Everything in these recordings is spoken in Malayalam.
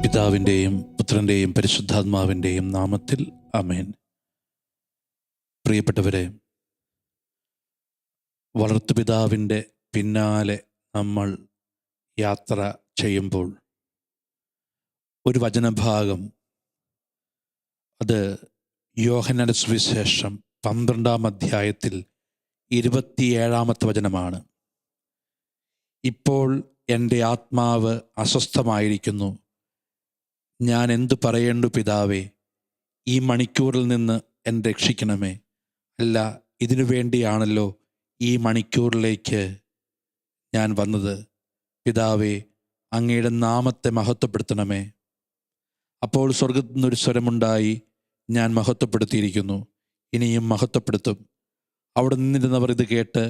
പിതാവിൻ്റെയും പുത്രൻ്റെയും പരിശുദ്ധാത്മാവിൻ്റെയും നാമത്തിൽ ആമേൻ. പ്രിയപ്പെട്ടവരെ, വളർത്തുപിതാവിൻ്റെ പിന്നാലെ നമ്മൾ യാത്ര ചെയ്യുമ്പോൾ ഒരു വചനഭാഗം, അത് യോഹന്നാന്റെ സുവിശേഷം 12-ാം അധ്യായത്തിൽ 27-ാമത്തെ വചനമാണ്. ഇപ്പോൾ എൻ്റെ ആത്മാവ് അസ്വസ്ഥമായിരിക്കുന്നു, ഞാൻ എന്തു പറയേണ്ടു പിതാവേ, ഈ മണിക്കൂറിൽ നിന്ന് എന്നെ രക്ഷിക്കണമേ. അല്ല, ഇതിനു വേണ്ടിയാണല്ലോ ഈ മണിക്കൂറിലേക്ക് ഞാൻ വന്നത്. പിതാവേ, അങ്ങയുടെ നാമത്തെ മഹത്വപ്പെടുത്തണമേ. അപ്പോൾ സ്വർഗ്ഗത്തിൽ നിന്നൊരു സ്വരമുണ്ടായി, ഞാൻ മഹത്വപ്പെടുത്തിയിരിക്കുന്നു, ഇനിയും മഹത്വപ്പെടുത്തും. അവിടെ നിന്നിരുന്നവർ ഇത് കേട്ട്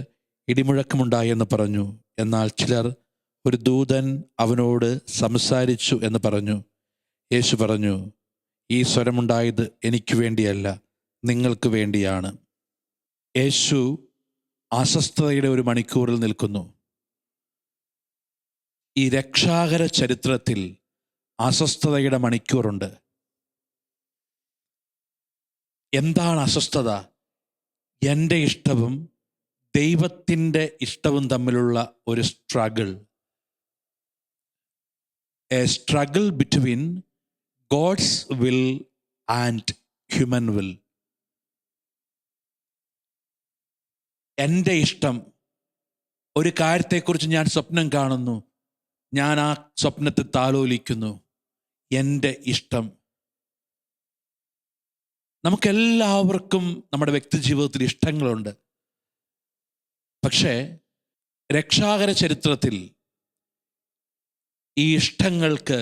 ഇടിമുഴക്കമുണ്ടായി എന്ന് പറഞ്ഞു. എന്നാൽ ചിലർ, ഒരു ദൂതൻ അവനോട് സംസാരിച്ചു എന്ന് പറഞ്ഞു. യേശു പറഞ്ഞു, ഈ സ്വരമുണ്ടായത് എനിക്ക് വേണ്ടിയല്ല, നിങ്ങൾക്ക് വേണ്ടിയാണ്. യേശു അസ്വസ്ഥതയുടെ ഒരു മണിക്കൂറിൽ നിൽക്കുന്നു. ഈ രക്ഷാകര ചരിത്രത്തിൽ അസ്വസ്ഥതയുടെ മണിക്കൂറുണ്ട്. എന്താണ് അസ്വസ്ഥത? എൻ്റെ ഇഷ്ടവും ദൈവത്തിൻ്റെ ഇഷ്ടവും തമ്മിലുള്ള ഒരു struggle. A struggle between God's will and human will. എൻ്റെ ഇഷ്ടം, ഒരു കാര്യത്തെക്കുറിച്ച് ഞാൻ സ്വപ്നം കാണുന്നു, ഞാൻ ആ സ്വപ്നത്തെ താലോലിക്കുന്നു. എൻ്റെ ഇഷ്ടം. നമുക്കെല്ലാവർക്കും നമ്മുടെ വ്യക്തി ജീവിതത്തിൽ ഇഷ്ടങ്ങളുണ്ട്. പക്ഷേ രക്ഷാകര ചരിത്രത്തിൽ ഈ ഇഷ്ടങ്ങൾക്ക്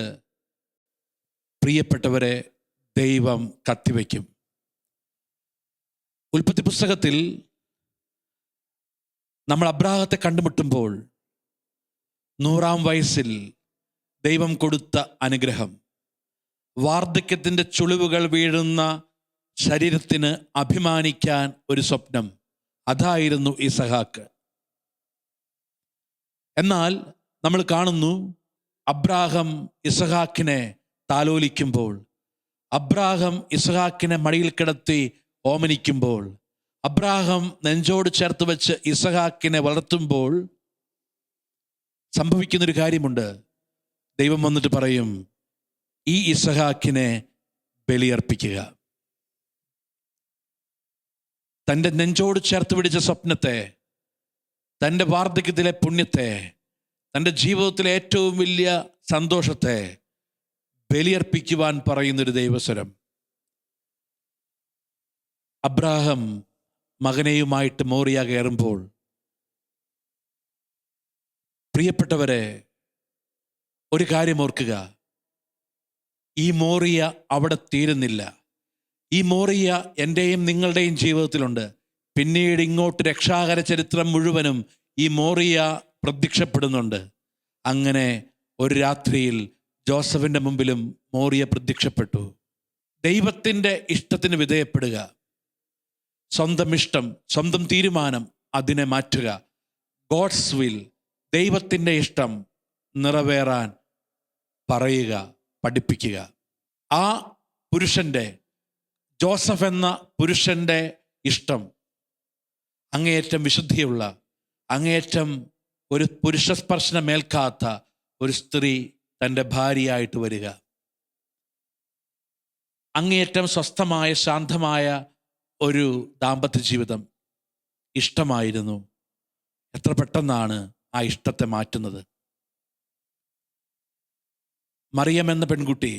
പ്രിയപ്പെട്ടവരെ ദൈവം കത്തിവയ്ക്കും. ഉൽപ്പത്തി പുസ്തകത്തിൽ നമ്മൾ അബ്രാഹത്തെ കണ്ടുമുട്ടുമ്പോൾ 100-ാം വയസ്സിൽ ദൈവം കൊടുത്ത അനുഗ്രഹം, വാർദ്ധക്യത്തിൻ്റെ ചുളിവുകൾ വീഴുന്ന ശരീരത്തിന് അഭിമാനിക്കാൻ ഒരു സ്വപ്നം, അതായിരുന്നു ഇസഹാക്ക്. എന്നാൽ നമ്മൾ കാണുന്നു, അബ്രാഹം ഇസഹാക്കിനെ താലോലിക്കുമ്പോൾ, അബ്രാഹം ഇസഹാക്കിനെ മടിയിൽ കിടത്തി ഓമനിക്കുമ്പോൾ, അബ്രാഹം നെഞ്ചോട് ചേർത്ത് വെച്ച് ഇസഹാക്കിനെ വളർത്തുമ്പോൾ സംഭവിക്കുന്നൊരു കാര്യമുണ്ട്. ദൈവം വന്നിട്ട് പറയും, ഈ ഇസഹാക്കിനെ ബലിയർപ്പിക്കുക. തൻ്റെ നെഞ്ചോട് ചേർത്ത് പിടിച്ച സ്വപ്നത്തെ, തൻ്റെ വാർദ്ധക്യത്തിലെ പുണ്യത്തെ, തൻ്റെ ജീവിതത്തിലെ ഏറ്റവും വലിയ സന്തോഷത്തെ ബലിയർപ്പിക്കുവാൻ പറയുന്നൊരു ദൈവസ്വരം. അബ്രാഹം മകനെയുമായിട്ട് മോറിയ കയറുമ്പോൾ, പ്രിയപ്പെട്ടവരെ, ഒരു കാര്യം ഓർക്കുക, ഈ മോറിയ അവിടെ തീരുന്നില്ല. ഈ മോറിയ എൻ്റെയും നിങ്ങളുടെയും ജീവിതത്തിലുണ്ട്. പിന്നീട് ഇങ്ങോട്ട് രക്ഷാകര ചരിത്രം മുഴുവനും ഈ മോറിയ പ്രത്യക്ഷപ്പെടുന്നുണ്ട്. അങ്ങനെ ഒരു രാത്രിയിൽ ജോസഫിൻ്റെ മുമ്പിലും മോറിയ പ്രത്യക്ഷപ്പെട്ടു. ദൈവത്തിൻ്റെ ഇഷ്ടത്തിന് വിധേയപ്പെടുക, സ്വന്തം ഇഷ്ടം, സ്വന്തം തീരുമാനം, അതിനെ മാറ്റുക. ഗോഡ്സ് വിൽ, ദൈവത്തിൻ്റെ ഇഷ്ടം നിറവേറാൻ പറയുക, പഠിപ്പിക്കുക. ആ പുരുഷൻ്റെ, ജോസഫ് എന്ന പുരുഷൻ്റെ ഇഷ്ടം അങ്ങേയറ്റം വിശുദ്ധിയുള്ള, അങ്ങേയറ്റം ഒരു പുരുഷ സ്പർശനമേൽക്കാത്ത ഒരു സ്ത്രീ തൻ്റെ ഭാര്യയായിട്ട് വരിക. അങ്ങേയറ്റം സ്വസ്ഥമായ, ശാന്തമായ ഒരു ദാമ്പത്യ ജീവിതം ഇഷ്ടമായിരുന്നു. എത്ര പെട്ടെന്നാണ് ആ ഇഷ്ടത്തെ മാറ്റുന്നത്. മറിയം എന്ന പെൺകുട്ടി,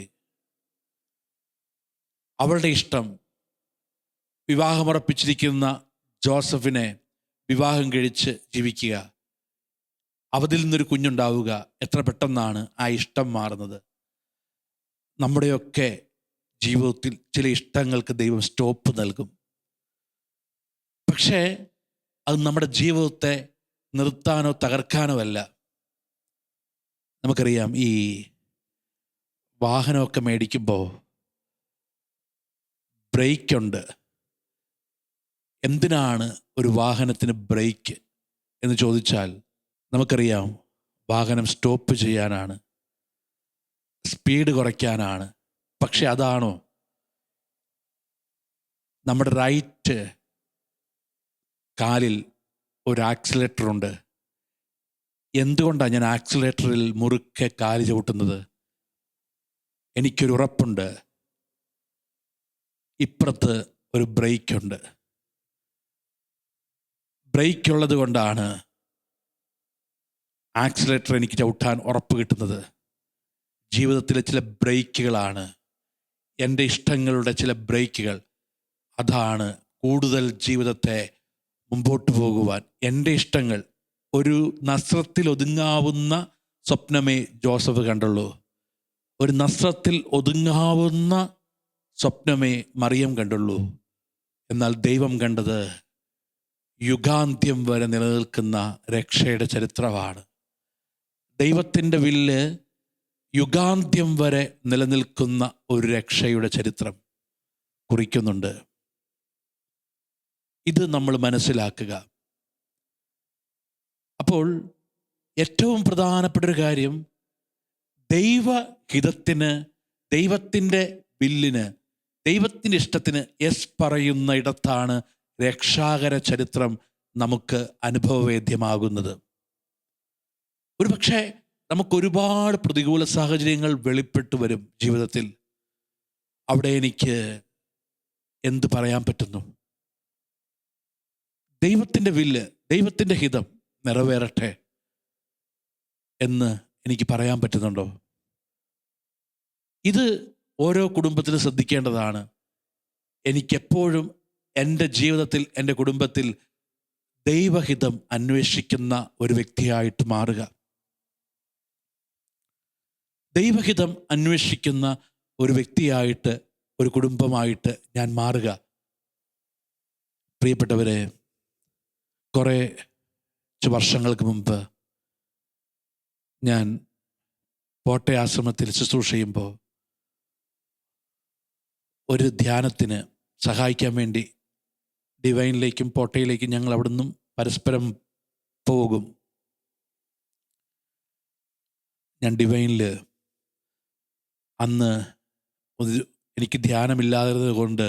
അവളുടെ ഇഷ്ടം വിവാഹമുറപ്പിച്ചിരിക്കുന്ന ജോസഫിനെ വിവാഹം കഴിച്ച് ജീവിക്കുക, അവതിൽ നിന്നൊരു കുഞ്ഞുണ്ടാവുക. എത്ര പെട്ടെന്നാണ് ആ ഇഷ്ടം മാറുന്നത്. നമ്മുടെയൊക്കെ ജീവിതത്തിൽ ചില ഇഷ്ടങ്ങൾക്ക് ദൈവം സ്റ്റോപ്പ് നൽകും. പക്ഷേ അത് നമ്മുടെ ജീവിതത്തെ നിർത്താനോ തകർക്കാനോ അല്ല. നമുക്കറിയാം, ഈ വാഹനമൊക്കെ മേടിക്കുമ്പോൾ ബ്രേക്കുണ്ട്. എന്തിനാണ് ഒരു വാഹനത്തിന് ബ്രേക്ക് എന്ന് ചോദിച്ചാൽ നമുക്കറിയാം, വാഹനം സ്റ്റോപ്പ് ചെയ്യാനാണ്, സ്പീഡ് കുറയ്ക്കാനാണ്. പക്ഷെ അതാണോ? നമ്മുടെ റൈറ്റ് കാലിൽ ഒരു ആക്സിലേറ്റർ ഉണ്ട്. എന്തുകൊണ്ടാണ് ഞാൻ ആക്സിലേറ്ററിൽ മുറുക്കെ കാല് ചവിട്ടുന്നത്? എനിക്കൊരു ഉറപ്പുണ്ട്, ഇപ്പുറത്ത് ഒരു ബ്രേക്കുണ്ട്. ബ്രേക്ക് ഉള്ളത് കൊണ്ടാണ് ആക്സിലേറ്റർ എനിക്ക് ചവിട്ടാൻ ഉറപ്പ് കിട്ടുന്നത്. ജീവിതത്തിലെ ചില ബ്രേക്കുകളാണ്, എൻ്റെ ഇഷ്ടങ്ങളുടെ ചില ബ്രേക്കുകൾ. അതാണ് കൂടുതൽ ജീവിതത്തെ മുമ്പോട്ട് പോകുവാൻ. എൻ്റെ ഇഷ്ടങ്ങൾ, ഒരു നസ്രത്തിൽ ഒതുങ്ങാവുന്ന സ്വപ്നമേ ജോസഫ് കണ്ടുള്ളൂ. ഒരു നസ്രത്തിൽ ഒതുങ്ങാവുന്ന സ്വപ്നമേ മറിയം കണ്ടുള്ളൂ. എന്നാൽ ദൈവം കണ്ടത് യുഗാന്ത്യം വരെ നിലനിൽക്കുന്ന രക്ഷയുടെ ചരിത്രമാണ്. ദൈവത്തിൻ്റെ വില്ല് യുഗാന്ത്യം വരെ നിലനിൽക്കുന്ന ഒരു രക്ഷയുടെ ചരിത്രം കുറിക്കുന്നുണ്ട്. ഇത് നമ്മൾ മനസ്സിലാക്കുക. അപ്പോൾ ഏറ്റവും പ്രധാനപ്പെട്ട ഒരു കാര്യം, ദൈവഹിതത്തിന്, ദൈവത്തിൻ്റെ വില്ലിന്, ദൈവത്തിൻ്റെ ഇഷ്ടത്തിന് യെസ് പറയുന്ന ഇടത്താണ് രക്ഷാകര ചരിത്രം നമുക്ക് അനുഭവവേദ്യമാകുന്നത്. ഒരുപക്ഷെ നമുക്കൊരുപാട് പ്രതികൂല സാഹചര്യങ്ങൾ വെളിപ്പെട്ടു വരും ജീവിതത്തിൽ. അവിടെ എനിക്ക് എന്ത് പറയാൻ പറ്റുന്നു? ദൈവത്തിൻ്റെ വില്ല്, ദൈവത്തിൻ്റെ ഹിതം നിറവേറട്ടെ എന്ന് എനിക്ക് പറയാൻ പറ്റുന്നുണ്ടോ? ഇത് ഓരോ കുടുംബത്തിലും ശ്രദ്ധിക്കേണ്ടതാണ്. എനിക്കെപ്പോഴും എൻ്റെ ജീവിതത്തിൽ, എൻ്റെ കുടുംബത്തിൽ ദൈവഹിതം അന്വേഷിക്കുന്ന ഒരു വ്യക്തിയായിട്ട് മാറുക. ദൈവഹിതം അന്വേഷിക്കുന്ന ഒരു വ്യക്തിയായിട്ട്, ഒരു കുടുംബമായിട്ട് ഞാൻ മാറുക. പ്രിയപ്പെട്ടവരെ, കുറേ വർഷങ്ങൾക്ക് മുമ്പ് ഞാൻ പോട്ടെ ആശ്രമത്തിൽ ശുശ്രൂഷ ചെയ്യുമ്പോൾ ഒരു ധ്യാനത്തിന് സഹായിക്കാൻ വേണ്ടി ഡിവൈനിലേക്കും പോട്ടയിലേക്കും ഞങ്ങൾ അവിടെ നിന്നും പരസ്പരം പോകും. ഞാൻ ഡിവൈനിൽ അന്ന് എനിക്ക് ധ്യാനമില്ലാതിരുന്നത് കൊണ്ട്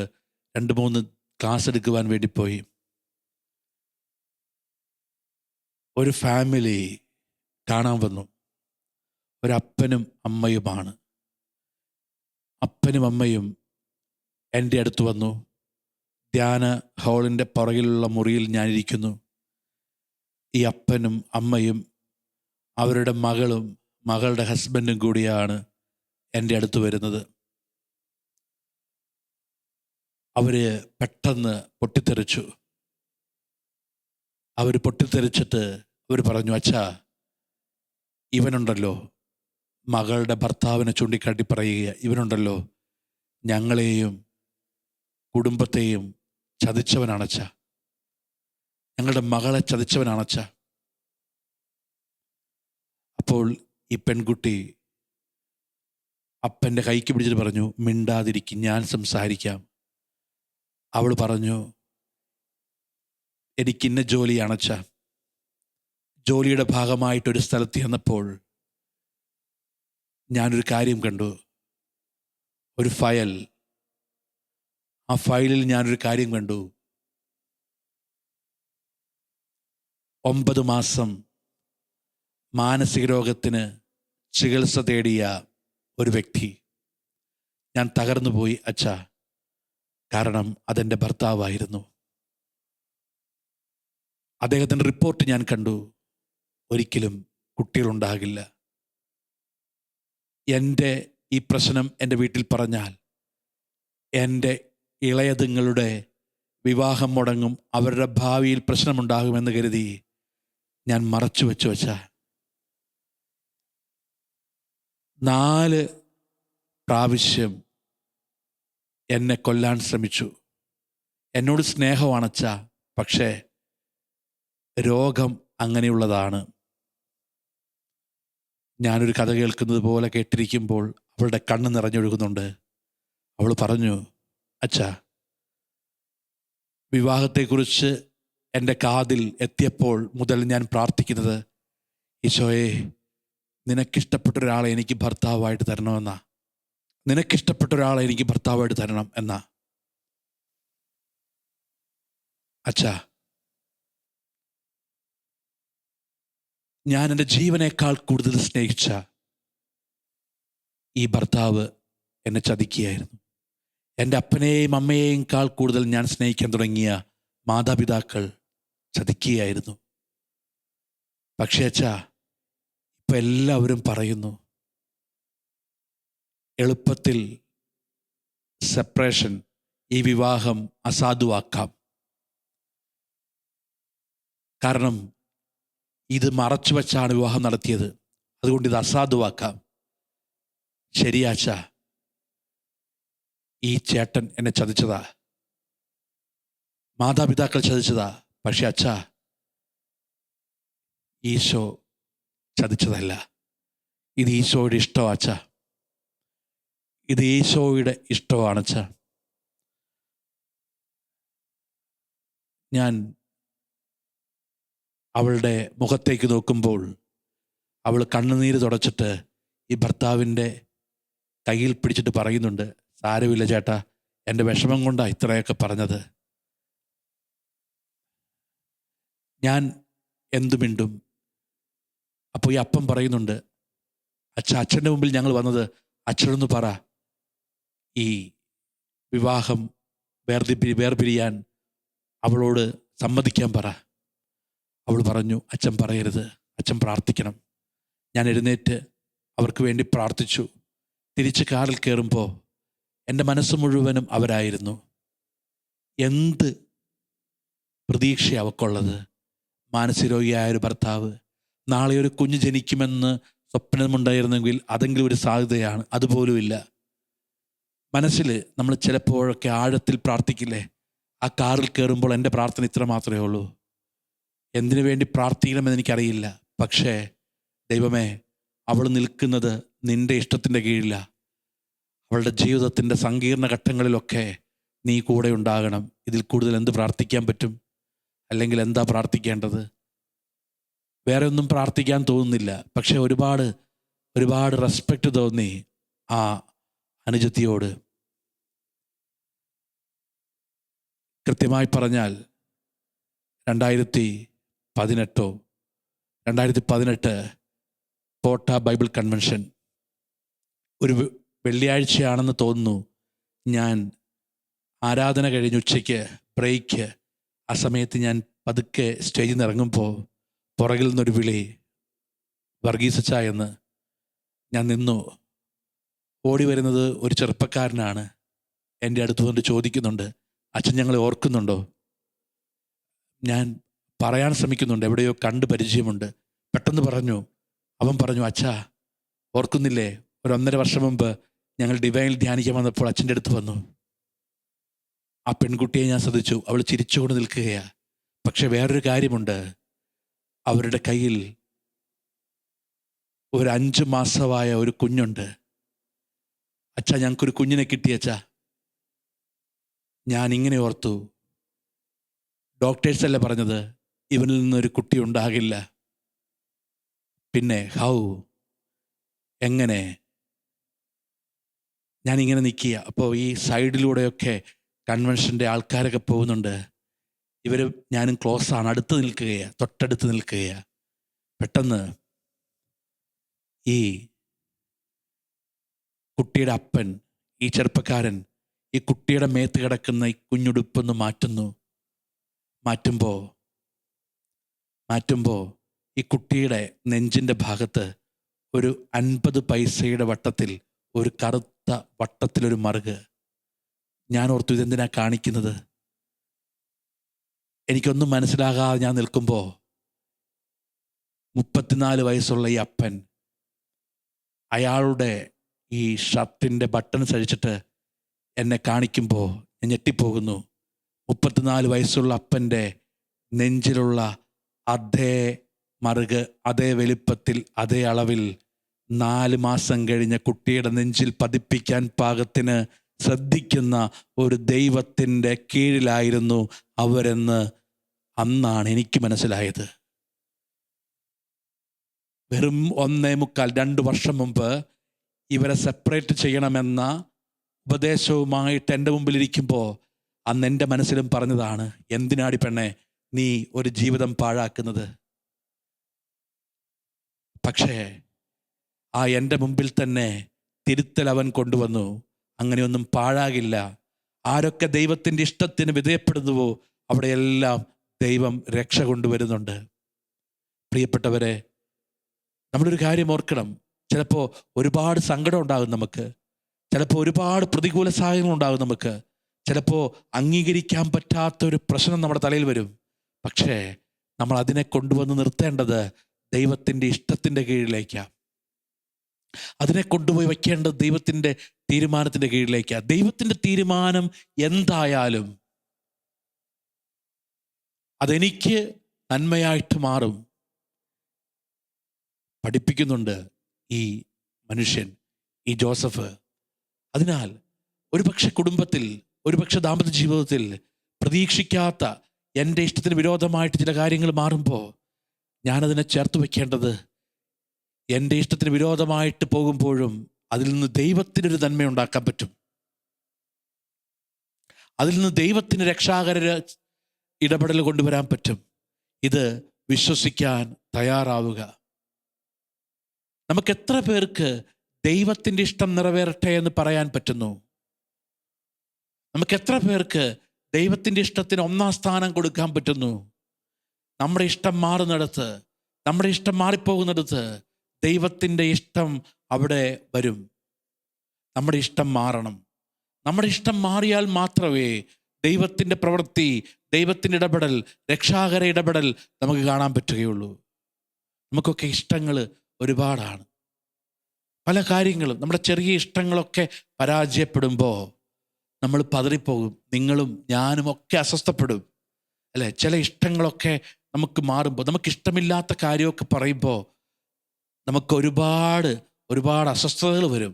2-3 ക്ലാസ് എടുക്കുവാൻ വേണ്ടി പോയി. ഒരു ഫാമിലി കാണാൻ വന്നു. ഒരപ്പനും അമ്മയുമാണ്. അപ്പനും അമ്മയും എൻ്റെ അടുത്ത് വന്നു. ധ്യാന ഹാളിൻ്റെ പുറകിലുള്ള മുറിയിൽ ഞാനിരിക്കുന്നു. ഈ അപ്പനും അമ്മയും അവരുടെ മകളും മകളുടെ ഹസ്ബൻഡും കൂടിയാണ് എൻ്റെ അടുത്ത് വരുന്നത്. അവർ പെട്ടെന്ന് പൊട്ടിത്തെറിച്ചു. അവർ പൊട്ടിത്തെറിച്ചിട്ട് അവർ പറഞ്ഞു, അച്ഛാ, ഇവനുണ്ടല്ലോ, മകളുടെ ഭർത്താവിനെ ചൂണ്ടിക്കാട്ടി പറയുക, ഇവനുണ്ടല്ലോ ഞങ്ങളെയും കുടുംബത്തെയും ചതിച്ചവനാണച്ച, ഞങ്ങളുടെ മകളെ ചതിച്ചവനാണച്ച. അപ്പോൾ ഈ പെൺകുട്ടി അപ്പൻ്റെ കൈക്ക് പിടിച്ചിട്ട് പറഞ്ഞു, മിണ്ടാതിരിക്കും, ഞാൻ സംസാരിക്കാം. അവൾ പറഞ്ഞു, എനിക്കിന്ന ജോലിയാണച്ച. ജോലിയുടെ ഭാഗമായിട്ടൊരു സ്ഥലത്ത് ചെന്നപ്പോൾ ഞാനൊരു കാര്യം കണ്ടു. ഒരു ഫയൽ. ആ ഫയലിൽ ഞാനൊരു കാര്യം കണ്ടു. 9 മാസം മാനസിക രോഗത്തിന് ചികിത്സ തേടിയ ഒരു വ്യക്തി. ഞാൻ തകർന്നു പോയി അച്ഛാ. കാരണം അതെൻ്റെ ഭർത്താവായിരുന്നു. അദ്ദേഹത്തിൻ്റെ റിപ്പോർട്ട് ഞാൻ കണ്ടു. ഒരിക്കലും കുട്ടികളുണ്ടാകില്ല. എൻ്റെ ഈ പ്രശ്നം എൻ്റെ വീട്ടിൽ പറഞ്ഞാൽ എൻ്റെ ഇളയതുങ്ങളുടെ വിവാഹം മുടങ്ങും, അവരുടെ ഭാവിയിൽ പ്രശ്നമുണ്ടാകുമെന്ന് കരുതി ഞാൻ മറച്ചു വെച്ചു വച്ച 4 പ്രാവശ്യം എന്നെ കൊല്ലാൻ ശ്രമിച്ചു. എന്നോട് സ്നേഹമാണച്ച, പക്ഷേ രോഗം അങ്ങനെയുള്ളതാണ്. ഞാനൊരു കഥ കേൾക്കുന്നത് പോലെ കേട്ടിരിക്കുമ്പോൾ അവളുടെ കണ്ണ് നിറഞ്ഞൊഴുകുന്നുണ്ട്. അവൾ പറഞ്ഞു, അച്ഛാ, വിവാഹത്തെക്കുറിച്ച് എൻ്റെ കാതിൽ എത്തിയപ്പോൾ മുതൽ ഞാൻ പ്രാർത്ഥിക്കുന്നത്, ഈശോയെ, നിനക്കിഷ്ടപ്പെട്ട ഒരാളെ എനിക്ക് ഭർത്താവായിട്ട് തരണമെന്നാ. നിനക്കിഷ്ടപ്പെട്ട ഒരാളെ എനിക്ക് ഭർത്താവായിട്ട് തരണം എന്നാ. അച്ഛാ, ഞാൻ എൻ്റെ ജീവനേക്കാൾ കൂടുതൽ സ്നേഹിച്ച ഈ ഭർത്താവ് എന്നെ ചതിക്കുകയായിരുന്നു. എൻ്റെ അപ്പനെയും അമ്മയെക്കാൾ കൂടുതൽ ഞാൻ സ്നേഹിക്കാൻ തുടങ്ങിയ മാതാപിതാക്കൾ ചതിക്കുകയായിരുന്നു. പക്ഷേ അച്ഛാ, ഇപ്പം എല്ലാവരും പറയുന്നു എളുപ്പത്തിൽ സെപ്പറേഷൻ, ഈ വിവാഹം അസാധുവാക്കാം. കാരണം ഇത് മറച്ചു വച്ചാണ് വിവാഹം നടത്തിയത്, അതുകൊണ്ട് ഇത് അസാധുവാക്കാം. ശരിയാച്ച, ഈ ചേട്ടൻ എന്നെ ചതിച്ചതാ, മാതാപിതാക്കൾ ചതിച്ചതാ. പക്ഷെ അച്ഛാ, ഈശോ ചതിച്ചതല്ല. ഇത് ഈശോയുടെ ഇഷ്ടമാണ് അച്ഛാ. ഇത് ഈശോയുടെ ഇഷ്ടമാണ് അച്ഛാ. ഞാൻ അവളുടെ മുഖത്തേക്ക് നോക്കുമ്പോൾ അവൾ കണ്ണുനീര് തുടച്ചിട്ട് ഈ ഭർത്താവിൻ്റെ കയ്യിൽ പിടിച്ചിട്ട് പറയുന്നുണ്ട്, സാരമില്ല ചേട്ടാ, എൻ്റെ വിഷമം കൊണ്ടാണ് ഇത്രയൊക്കെ പറഞ്ഞത്. ഞാൻ എന്തു മിണ്ടും? അപ്പോൾ ഈ അപ്പം പറയുന്നുണ്ട്, അച്ഛൻ്റെ മുമ്പിൽ ഞങ്ങൾ വന്നത്, അച്ഛനൊന്ന് പറ, ഈ വിവാഹം വേർപിരിയാൻ അവളോട് സമ്മതിക്കാൻ പറ. അവൾ പറഞ്ഞു, അച്ഛൻ പറയരുത്, അച്ഛൻ പ്രാർത്ഥിക്കണം. ഞാൻ എഴുന്നേറ്റ് അവർക്ക് വേണ്ടി പ്രാർത്ഥിച്ചു. തിരിച്ച് കാറിൽ കയറുമ്പോൾ എൻ്റെ മനസ്സ് മുഴുവനും അവരായിരുന്നു. എന്ത് പ്രതീക്ഷ അവൾക്കുള്ളത്? മാനസികരോഗിയായ ഒരു ഭർത്താവ്, നാളെ ഒരു കുഞ്ഞ് ജനിക്കുമെന്ന് സ്വപ്നമുണ്ടായിരുന്നെങ്കിൽ അതെങ്കിലും ഒരു സാധ്യതയാണ്, അതുപോലുമില്ല. മനസ്സിൽ നമ്മൾ ചിലപ്പോഴൊക്കെ ആഴത്തിൽ പ്രാർത്ഥിക്കില്ലേ? ആ കാറിൽ കയറുമ്പോൾ എൻ്റെ പ്രാർത്ഥന ഇത്ര മാത്രമേ ഉള്ളൂ. എന്തിനു വേണ്ടി പ്രാർത്ഥിക്കണമെന്ന് എനിക്കറിയില്ല, പക്ഷേ ദൈവമേ, അവൾ നിൽക്കുന്നത് നിൻ്റെ ഇഷ്ടത്തിൻ്റെ കീഴിലാണ്. അവളുടെ ജീവിതത്തിൻ്റെ സങ്കീർണ ഘട്ടങ്ങളിലൊക്കെ നീ കൂടെ ഉണ്ടാകണം. ഇതിൽ കൂടുതൽ എന്ത് പ്രാർത്ഥിക്കാൻ പറ്റും? അല്ലെങ്കിൽ എന്താ പ്രാർത്ഥിക്കേണ്ടത്? വേറെ ഒന്നും പ്രാർത്ഥിക്കാൻ തോന്നുന്നില്ല. പക്ഷെ ഒരുപാട് റെസ്പെക്റ്റ് തോന്നി ആ അനുജത്തിയോട്. കൃത്യമായി പറഞ്ഞാൽ 2018 പോട്ട ബൈബിൾ കൺവെൻഷൻ ഒരു വെള്ളിയാഴ്ചയാണെന്ന് തോന്നുന്നു. ഞാൻ ആരാധന കഴിഞ്ഞ് ഉച്ചയ്ക്ക് ബ്രേക്ക്, ആ സമയത്ത് ഞാൻ പതുക്കെ സ്റ്റേജിൽ നിന്ന് ഇറങ്ങുമ്പോൾ പുറകിൽ നിന്നൊരു വിളി, വർഗീസച്ച എന്ന്. ഞാൻ നിന്നു. ഓടി വരുന്നത് ഒരു ചെറുപ്പക്കാരനാണ്. എൻ്റെ അടുത്ത് കൊണ്ട് ചോദിക്കുന്നുണ്ട്, അച്ഛൻ ഞങ്ങളെ ഓർക്കുന്നുണ്ടോ? ഞാൻ പറയാൻ ശ്രമിക്കുന്നുണ്ട്, എവിടെയോ കണ്ട് പരിചയമുണ്ട്. പെട്ടെന്ന് അവൻ പറഞ്ഞു, അച്ഛാ, ഓർക്കുന്നില്ലേ, 1.5 വർഷം മുമ്പ് ഞങ്ങൾ ഡിവൈനിൽ ധ്യാനിക്കാൻ വന്നപ്പോൾ അച്ഛൻ്റെ അടുത്ത് വന്നു. ആ പെൺകുട്ടിയെ ഞാൻ ശ്രദ്ധിച്ചു, അവൾ ചിരിച്ചുകൊണ്ട് നിൽക്കുകയാണ്. പക്ഷെ വേറൊരു കാര്യമുണ്ട്, അവരുടെ കയ്യിൽ ഒരു 5 മാസമായ ഒരു കുഞ്ഞുണ്ട്. അച്ഛാ, ഞങ്ങൾക്കൊരു കുഞ്ഞിനെ കിട്ടി അച്ഛാ. ഞാൻ ഇങ്ങനെ ഓർത്തു, ഡോക്ടേഴ്സല്ലേ പറഞ്ഞത് ഇവനിൽ നിന്നൊരു കുട്ടി ഉണ്ടാകില്ല. പിന്നെ എങ്ങനെ? ഞാനിങ്ങനെ നിൽക്കുക. അപ്പോൾ ഈ സൈഡിലൂടെയൊക്കെ കൺവെൻഷൻ്റെ ആൾക്കാരൊക്കെ പോകുന്നുണ്ട്. ഇവർ ഞാനും ക്ലോസാണ്, തൊട്ടടുത്ത് നിൽക്കുകയാണ്. പെട്ടെന്ന് ഈ കുട്ടിയുടെ അപ്പൻ, ഈ ചെറുപ്പക്കാരൻ, ഈ കുട്ടിയുടെ മേത്ത് കിടക്കുന്ന ഈ കുഞ്ഞുടുപ്പൊന്ന് മാറ്റുമ്പോൾ ഈ കുട്ടിയുടെ നെഞ്ചിൻ്റെ ഭാഗത്ത് ഒരു 50 പൈസയുടെ വട്ടത്തിൽ, ഒരു കറുത്ത വട്ടത്തിലൊരു മറുക്. ഞാൻ ഓർത്തു, ഇതെന്തിനാ കാണിക്കുന്നത്? എനിക്കൊന്നും മനസ്സിലാകാതെ ഞാൻ നിൽക്കുമ്പോൾ 34 വയസ്സുള്ള ഈ അപ്പൻ അയാളുടെ ഈ ഷർട്ടിൻ്റെ ബട്ടൺസ് അഴിച്ചിട്ട് എന്നെ കാണിക്കുമ്പോൾ ഞാൻ ഞെട്ടിപ്പോകുന്നു. 34 വയസ്സുള്ള അപ്പൻ്റെ നെഞ്ചിലുള്ള അതേ മറുക്, അതേ വലിപ്പത്തിൽ, അതേ അളവിൽ 4 മാസം കഴിഞ്ഞ കുട്ടിയുടെ നെഞ്ചിൽ പതിപ്പിക്കാൻ പാകത്തിന് ശ്രദ്ധിക്കുന്ന ഒരു ദൈവത്തിൻ്റെ കീഴിലായിരുന്നു അവരെന്ന് അന്നാണ് എനിക്ക് മനസ്സിലായത്. വെറും 1.25-2 വർഷം മുമ്പ് ഇവരെ സെപ്പറേറ്റ് ചെയ്യണമെന്ന ഉപദേശവുമായിട്ട് എൻ്റെ മുമ്പിലിരിക്കുമ്പോൾ അന്ന് എൻ്റെ മനസ്സിലും പറഞ്ഞതാണ്, എന്തിനാടി പെണ്ണെ നീ ഒരു ജീവിതം പാഴാക്കുന്നത്? പക്ഷേ ആ എൻ്റെ മുമ്പിൽ തന്നെ തിരുത്തൽ അവൻ കൊണ്ടുവന്നു. അങ്ങനെയൊന്നും പാഴാകില്ല. ആരൊക്കെ ദൈവത്തിൻ്റെ ഇഷ്ടത്തിന് വിധേയപ്പെടുന്നുവോ അവിടെയെല്ലാം ദൈവം രക്ഷ കൊണ്ടുവരുന്നുണ്ട്. പ്രിയപ്പെട്ടവരെ, നമ്മളൊരു കാര്യം ഓർക്കണം. ചിലപ്പോൾ ഒരുപാട് സങ്കടം ഉണ്ടാകും നമുക്ക്, ചിലപ്പോൾ ഒരുപാട് പ്രതികൂല സാഹചര്യങ്ങൾ ഉണ്ടാകും നമുക്ക്, ചിലപ്പോൾ അംഗീകരിക്കാൻ പറ്റാത്തൊരു പ്രശ്നം നമ്മുടെ തലയിൽ വരും. പക്ഷേ നമ്മൾ അതിനെ കൊണ്ടുവന്ന് നിർത്തേണ്ടത് ദൈവത്തിൻ്റെ ഇഷ്ടത്തിൻ്റെ കീഴിലേക്കാണ്. അതിനെ കൊണ്ടുപോയി വയ്ക്കേണ്ടത് ദൈവത്തിൻ്റെ തീരുമാനത്തിൻ്റെ കീഴിലേക്കാണ്. ദൈവത്തിൻ്റെ തീരുമാനം എന്തായാലും അതെനിക്ക് നന്മയായിട്ട് മാറും. പഠിപ്പിക്കുന്നുണ്ട് ഈ മനുഷ്യൻ, ഈ ജോസഫ്. അതിനാൽ ഒരുപക്ഷെ കുടുംബത്തിൽ, ഒരുപക്ഷെ ദാമ്പത്യ ജീവിതത്തിൽ പ്രതീക്ഷിക്കാത്ത എൻ്റെ ഇഷ്ടത്തിന് വിരോധമായിട്ട് ചില കാര്യങ്ങൾ മാറുമ്പോൾ ഞാനതിനെ ചേർത്ത് വയ്ക്കേണ്ടത് എൻ്റെ ഇഷ്ടത്തിന് വിരോധമായിട്ട് പോകുമ്പോഴും അതിൽ നിന്ന് ദൈവത്തിനൊരു നന്മയുണ്ടാക്കാൻ പറ്റും. അതിൽ നിന്ന് ദൈവത്തിന് രക്ഷാകര ഇടപെടൽ കൊണ്ടുവരാൻ പറ്റും. ഇത് വിശ്വസിക്കാൻ തയ്യാറാവുക. നമുക്ക് എത്ര പേർക്ക് ദൈവത്തിൻ്റെ ഇഷ്ടം നിറവേറട്ടെ എന്ന് പറയാൻ പറ്റുന്നു? നമുക്ക് എത്ര പേർക്ക് ദൈവത്തിൻ്റെ ഇഷ്ടത്തിന് 1-ാം സ്ഥാനം കൊടുക്കാൻ പറ്റുന്നു? നമ്മുടെ ഇഷ്ടം മാറുന്നിടത്ത്, നമ്മുടെ ഇഷ്ടം മാറിപ്പോകുന്നിടത്ത് ദൈവത്തിൻ്റെ ഇഷ്ടം അവിടെ വരും. നമ്മുടെ ഇഷ്ടം മാറണം. നമ്മുടെ ഇഷ്ടം മാറിയാൽ മാത്രമേ ദൈവത്തിൻ്റെ പ്രവൃത്തി, ദൈവത്തിൻ്റെ ഇടപെടൽ, രക്ഷാകര ഇടപെടൽ നമുക്ക് കാണാൻ പറ്റുകയുള്ളൂ. നമുക്കൊക്കെ ഇഷ്ടങ്ങൾ ഒരുപാടാണ്. പല കാര്യങ്ങളും, നമ്മുടെ ചെറിയ ഇഷ്ടങ്ങളൊക്കെ പരാജയപ്പെടുമ്പോൾ നമ്മൾ പതറിപ്പോകും. നിങ്ങളും ഞാനും ഒക്കെ അസ്വസ്ഥപ്പെടും അല്ലേ? ചില ഇഷ്ടങ്ങളൊക്കെ നമുക്ക് മാറുമ്പോൾ, നമുക്കിഷ്ടമില്ലാത്ത കാര്യമൊക്കെ പറയുമ്പോൾ നമുക്ക് ഒരുപാട് അസ്വസ്ഥതകൾ വരും.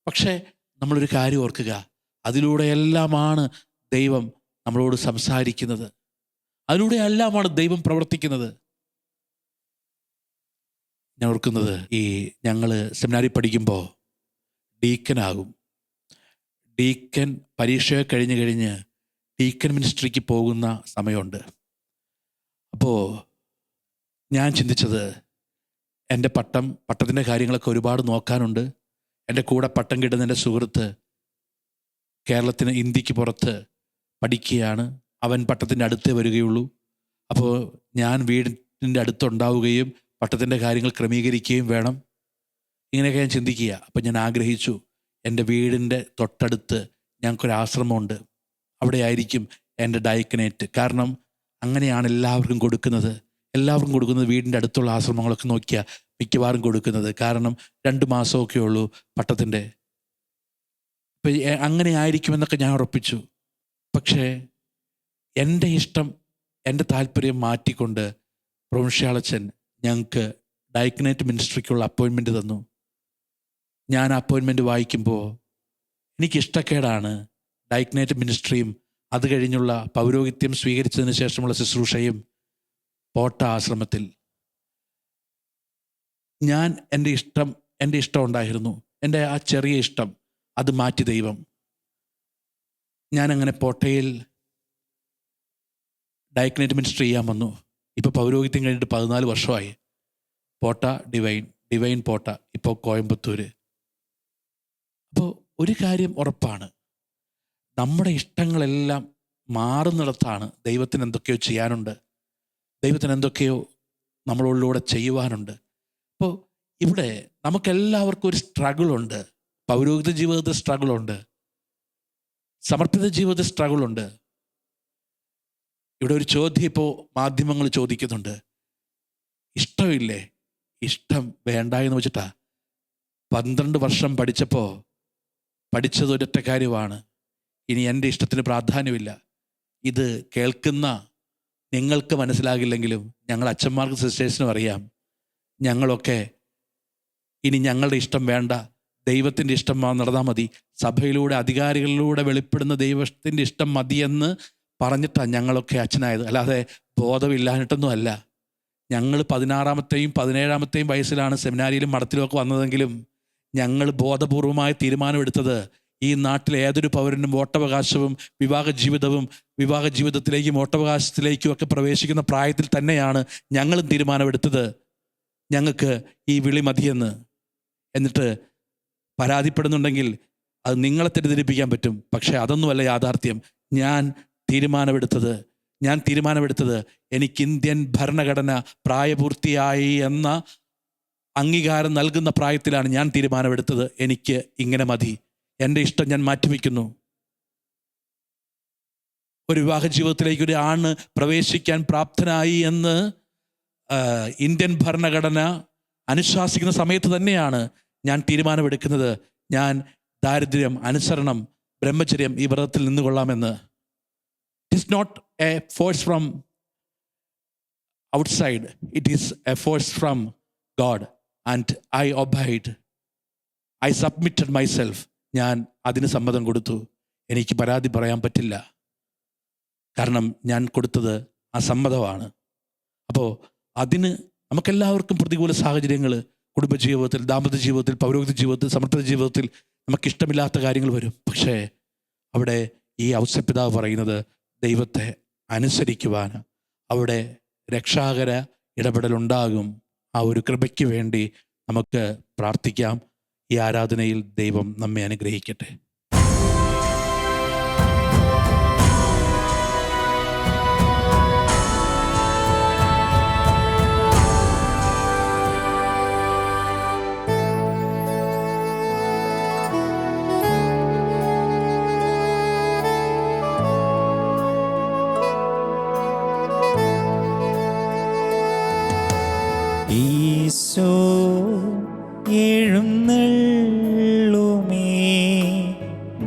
പക്ഷേ നമ്മളൊരു കാര്യം ഓർക്കുക, അതിലൂടെയെല്ലാമാണ് ദൈവം നമ്മളോട് സംസാരിക്കുന്നത്, അതിലൂടെയെല്ലാമാണ് ദൈവം പ്രവർത്തിക്കുന്നത്. ഞാൻ ഓർക്കുന്നത്, ഞങ്ങൾ സെമിനാരി പഠിക്കുമ്പോൾ ഡീക്കനാകും. ഡീക്കൻ പരീക്ഷയെ കഴിഞ്ഞ് ഡീക്കൻ മിനിസ്ട്രിക്ക് പോകുന്ന സമയമുണ്ട്. അപ്പോൾ ഞാൻ ചിന്തിച്ചത്, എൻ്റെ പട്ടത്തിൻ്റെ കാര്യങ്ങളൊക്കെ ഒരുപാട് നോക്കാനുണ്ട്. എൻ്റെ കൂടെ പട്ടം കിട്ടുന്ന എൻ്റെ സുഹൃത്ത് കേരളത്തിന്, ഇന്ത്യക്ക് പുറത്ത് പഠിക്കുകയാണ്. അവൻ പട്ടത്തിൻ്റെ അടുത്തേ വരികയുള്ളൂ. അപ്പോൾ ഞാൻ വീടിൻ്റെ അടുത്തുണ്ടാവുകയും പട്ടത്തിൻ്റെ കാര്യങ്ങൾ ക്രമീകരിക്കുകയും വേണം. ഇങ്ങനെയൊക്കെ ഞാൻ ചിന്തിക്കുക. അപ്പം ഞാൻ ആഗ്രഹിച്ചു, എൻ്റെ വീടിൻ്റെ തൊട്ടടുത്ത് ഞങ്ങൾക്കൊരു ആശ്രമമുണ്ട്, അവിടെ ആയിരിക്കും എൻ്റെ ഡയക്കനേറ്റ്. കാരണം അങ്ങനെയാണ് എല്ലാവർക്കും കൊടുക്കുന്നത്. വീടിൻ്റെ അടുത്തുള്ള ആശ്രമങ്ങളൊക്കെ നോക്കിയാൽ മിക്കവാറും കൊടുക്കുന്നത്. കാരണം 2 മാസമൊക്കെ ഉള്ളൂ പട്ടത്തിൻ്റെ. ഇപ്പം അങ്ങനെ ആയിരിക്കുമെന്നൊക്കെ ഞാൻ ഉറപ്പിച്ചു. പക്ഷേ എൻ്റെ ഇഷ്ടം, എൻ്റെ താല്പര്യം മാറ്റിക്കൊണ്ട് പ്രൊവിൻഷ്യാളച്ചൻ ഞങ്ങൾക്ക് ഡയക്കനേറ്റ് മിനിസ്ട്രിക്കുള്ള അപ്പോയിൻമെൻറ്റ് തന്നു. ഞാൻ അപ്പോയിൻമെൻറ്റ് വായിക്കുമ്പോൾ എനിക്കിഷ്ടക്കേടാണ് ഡയക്കനേറ്റ് മിനിസ്ട്രിയും അത് കഴിഞ്ഞുള്ള പൗരോഹിത്യം സ്വീകരിച്ചതിന് ശേഷമുള്ള ശുശ്രൂഷയും പോട്ട ആശ്രമത്തിൽ. ഞാൻ എൻ്റെ ഇഷ്ടം ഉണ്ടായിരുന്നു, എൻ്റെ ആ ചെറിയ ഇഷ്ടം അത് മാറ്റി ദൈവം. ഞാനങ്ങനെ പോട്ടയിൽ ഡയക്കനേറ്റ് മിനിസ്ട്രി ചെയ്യാൻ വന്നു. ഇപ്പോൾ പൗരോഹിത്യം കഴിഞ്ഞിട്ട് 14 വർഷമായി. പോട്ട ഡിവൈൻ പോട്ട, ഇപ്പോൾ കോയമ്പത്തൂർ. അപ്പോൾ ഒരു കാര്യം ഉറപ്പാണ്, നമ്മുടെ ഇഷ്ടങ്ങളെല്ലാം മാറുന്നിടത്താണ് ദൈവത്തിന് എന്തൊക്കെയോ ചെയ്യാനുണ്ട്, ദൈവത്തിന് എന്തൊക്കെയോ നമ്മളോടിലൂടെ ചെയ്യുവാനുണ്ട്. അപ്പോൾ ഇവിടെ നമുക്കെല്ലാവർക്കും ഒരു സ്ട്രഗിളുണ്ട്. പൗരോഹിത്യ ജീവിതത്തിൽ സ്ട്രഗിളുണ്ട്, സമർപ്പിത ജീവിതത്തിൽ സ്ട്രഗിളുണ്ട്. ഇവിടെ ഒരു ചോദ്യം ഇപ്പോൾ മാധ്യമങ്ങൾ ചോദിക്കുന്നുണ്ട്, ഇഷ്ടമില്ലേ? ഇഷ്ടം വേണ്ട എന്ന് വെച്ചിട്ടാ. 12 വർഷം പഠിച്ചത് ഒരൊറ്റ കാര്യമാണ്, ഇനി എൻ്റെ ഇഷ്ടത്തിന് പ്രാധാന്യമില്ല. ഇത് കേൾക്കുന്ന നിങ്ങൾക്ക് മനസ്സിലാകില്ലെങ്കിലും ഞങ്ങൾ അച്ഛന്മാർക്ക് സിസ്റ്റേഴ്സിനും അറിയാം. ഞങ്ങളൊക്കെ ഇനി ഞങ്ങളുടെ ഇഷ്ടം വേണ്ട, ദൈവത്തിൻ്റെ ഇഷ്ടം നടന്നാൽ മതി, സഭയിലൂടെ അധികാരികളിലൂടെ വെളിപ്പെടുന്ന ദൈവത്തിൻ്റെ ഇഷ്ടം മതിയെന്ന് പറഞ്ഞിട്ടാണ് ഞങ്ങളൊക്കെ അച്ഛനായത്. അല്ലാതെ ബോധമില്ലാഞ്ഞിട്ടൊന്നും അല്ല. ഞങ്ങൾ 16-ാമത്തെയും 17-ാമത്തെയും വയസ്സിലാണ് സെമിനാരിയിലും മഠത്തിലുമൊക്കെ വന്നതെങ്കിലും ഞങ്ങൾ ബോധപൂർവമായ തീരുമാനമെടുത്തത് ഈ നാട്ടിലെ ഏതൊരു പൗരനും വോട്ടവകാശവും വിവാഹ ജീവിതത്തിലേക്കും വോട്ടവകാശത്തിലേക്കും ഒക്കെ പ്രവേശിക്കുന്ന പ്രായത്തിൽ തന്നെയാണ് ഞങ്ങളും തീരുമാനമെടുത്തത് ഞങ്ങൾക്ക് ഈ വിളി മതിയെന്ന്. എന്നിട്ട് പരാതിപ്പെടുന്നുണ്ടെങ്കിൽ അത് നിങ്ങളെ തെറ്റിദ്ധരിപ്പിക്കാൻ പറ്റും, പക്ഷേ അതൊന്നുമല്ല യാഥാർത്ഥ്യം. ഞാൻ തീരുമാനമെടുത്തത് എനിക്ക് ഇന്ത്യൻ ഭരണഘടന പ്രായപൂർത്തിയായി എന്ന അംഗീകാരം നൽകുന്ന പ്രായത്തിലാണ് ഞാൻ തീരുമാനമെടുത്തത്. എനിക്ക് ഇങ്ങനെ മതി, എൻ്റെ ഇഷ്ടം ഞാൻ മാറ്റിവെക്കുന്നു. ഒരു വിവാഹ ജീവിതത്തിലേക്ക് ഒരു ആണ് പ്രവേശിക്കാൻ പ്രാപ്തനായി എന്ന് ഇന്ത്യൻ ഭരണഘടന അനുശാസിക്കുന്ന സമയത്ത് തന്നെയാണ് ഞാൻ തീരുമാനമെടുക്കുന്നത്. ഞാൻ ദാരിദ്ര്യം, അനുസരണം, ബ്രഹ്മചര്യം ഈ വ്രതത്തിൽ നിന്നുകൊള്ളാമെന്ന്. It is not a force from outside, it is a force from God and I obeyed, I submitted myself. ഞാൻ അതിന് സമ്മതം കൊടുത്തു. എനിക്ക് പരാതി പറയാൻ പറ്റില്ല, കാരണം ഞാൻ കൊടുത്തത് ആ സമ്മതമാണ്. അപ്പോൾ അതിന് നമുക്കെല്ലാവർക്കും പ്രതികൂല സാഹചര്യങ്ങൾ കുടുംബജീവിതത്തിൽ, ദാമ്പത്യ ജീവിതത്തിൽ, പൗരോഹിത്യ ജീവിതത്തിൽ, സമർപ്പിത ജീവിതത്തിൽ നമുക്കിഷ്ടമില്ലാത്ത കാര്യങ്ങൾ വരും. പക്ഷേ അവിടെ ഈ ഔസേപ്പിതാവ് പറയുന്നത് ദൈവത്തെ അനുസരിക്കുവാൻ അവിടെ രക്ഷാകര ഇടപെടലുണ്ടാകും. ആ ഒരു കൃപയ്ക്ക് വേണ്ടി നമുക്ക് പ്രാർത്ഥിക്കാം. ഈ ആരാധനയിൽ ദൈവം നമ്മെ അനുഗ്രഹിക്കട്ടെ. ഈശോ എഴുന്നള്ളുമേ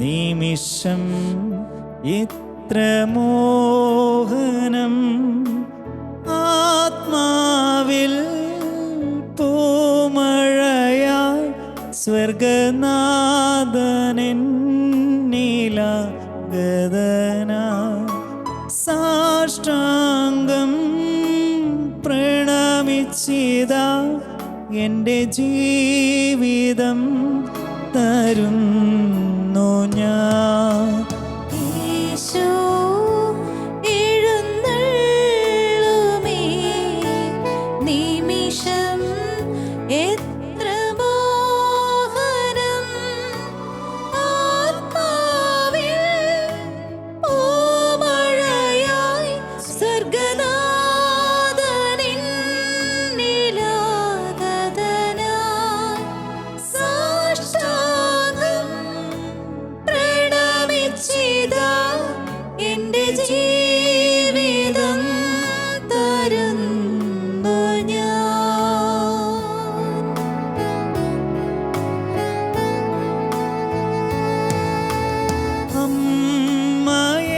നിമിഷം എത്ര മോഹനം, ആത്മാവിൽ പൂമഴയായി സ്വർഗനാഥനെന്നിലാഗതനായി സാഷ്ടാംഗം പ്രണമിച്ചിതാ എൻ്റെ ജീവിതം തരുന്നു ഞാൻ. ഈശോ എഴുന്നള്ളുമേ നിമിഷം എത്ര മോഹനം, ആത്മാവിൽ പൂമഴയായി സ്വർഗനാഥനെന്നിലാഗതനായി സാഷ്ടാംഗം പ്രണമിച്ചിതാ എൻ്റെ ജീവിതം തരുന്നു ഞാൻ.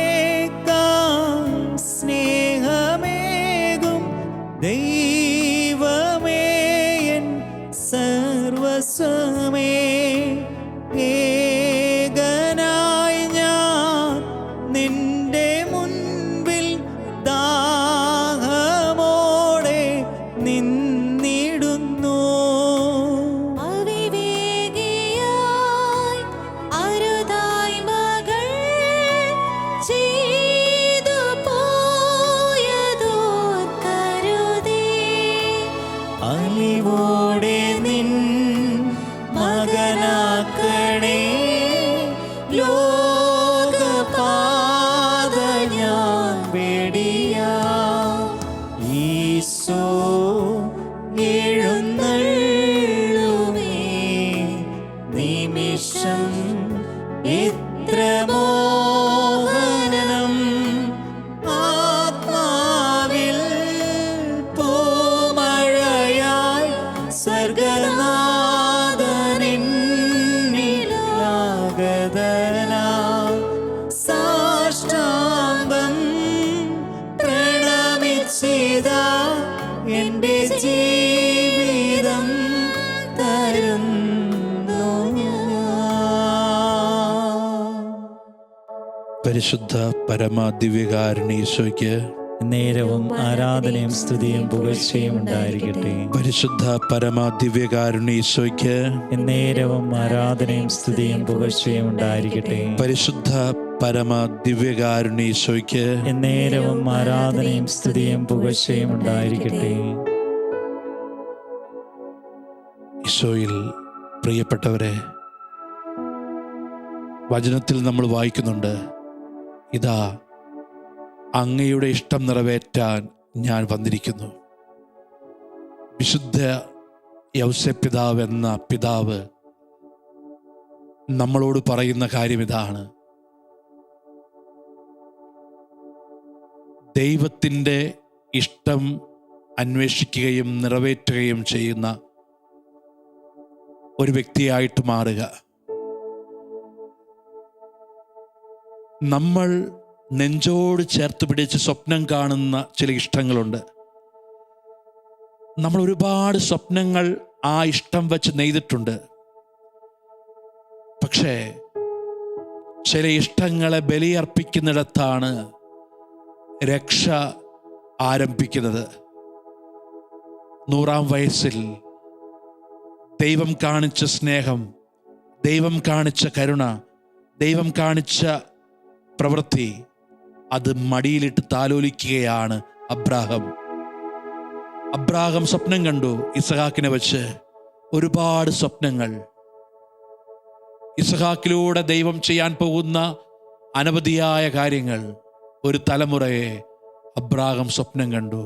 അമ്മയേക്കാൾ സ്നേഹമേകും ദൈവമേ എൻ സർവസ്വമേ, ഏകനായി ഞാൻ നിന്റെ മുൻപിൽ ദാഹമോടെ നിന്നിടുന്നു. അവിവേകിയായി അരുതായ്മകൾ ചെയ്തു പോയതോർക്കരുതേ, പരിശുദ്ധ പരമ ദിവ്യകാരുണ്യ ഈശോയ്ക്ക് നേരവും ആരാധനയും സ്തുതിയും പുകഴ്ചയും ഉണ്ടായിരിക്കട്ടെ. പരിശുദ്ധ പരമ ദിവ്യകാരുണ്യ ഈശോയ്ക്ക് നേരവും ആരാധനയും സ്തുതിയും പുകഴ്ചയും ഉണ്ടായിരിക്കട്ടെ. പരിശുദ്ധ പരമ ദിവ്യകാരുണ്യ ഈശോയ്ക്ക് നേരവും ആരാധനയും സ്തുതിയും പുകഴ്ചയും ഉണ്ടായിരിക്കട്ടെ. ഈശോയിൽ പ്രിയപ്പെട്ടവരെ, വചനത്തിൽ നമ്മൾ വായിക്കുന്നുണ്ട്, ഇതാ അങ്ങയുടെ ഇഷ്ടം നിറവേറ്റാൻ ഞാൻ വന്നിരിക്കുന്നു. വിശുദ്ധ യൗസേപ്പിതാവ് എന്ന പിതാവ് നമ്മളോട് പറയുന്ന കാര്യം ഇതാണ്. ദൈവത്തിൻ്റെ ഇഷ്ടം അന്വേഷിക്കുകയും നിറവേറ്റുകയും ചെയ്യുന്ന ഒരു വ്യക്തിയായിട്ട് മാറുക. നമ്മൾ നെഞ്ചോട് ചേർത്ത് പിടിച്ച് സ്വപ്നം കാണുന്ന ചില ഇഷ്ടങ്ങളുണ്ട്. നമ്മൾ ഒരുപാട് സ്വപ്നങ്ങൾ ആ ഇഷ്ടം വെച്ച് നെയ്തിട്ടുണ്ട്. പക്ഷേ ചില ഇഷ്ടങ്ങളെ ബലിയർപ്പിക്കുന്നിടത്താണ് രക്ഷ ആരംഭിക്കുന്നത്. 100-ാം വയസ്സിൽ ദൈവം കാണിച്ച സ്നേഹം, ദൈവം കാണിച്ച കരുണ, ദൈവം കാണിച്ച പ്രവൃത്തി, അത് മടിയിലിട്ട് താലോലിക്കുകയാണ് അബ്രാഹാം സ്വപ്നം കണ്ടു. ഇസഹാക്കിനെ വെച്ച് ഒരുപാട് സ്വപ്നങ്ങൾ. ഇസഹാക്കിലൂടെ ദൈവം ചെയ്യാൻ പോകുന്ന അനവധിയായ കാര്യങ്ങൾ. ഒരു തലമുറയെ അബ്രാഹാം സ്വപ്നം കണ്ടു.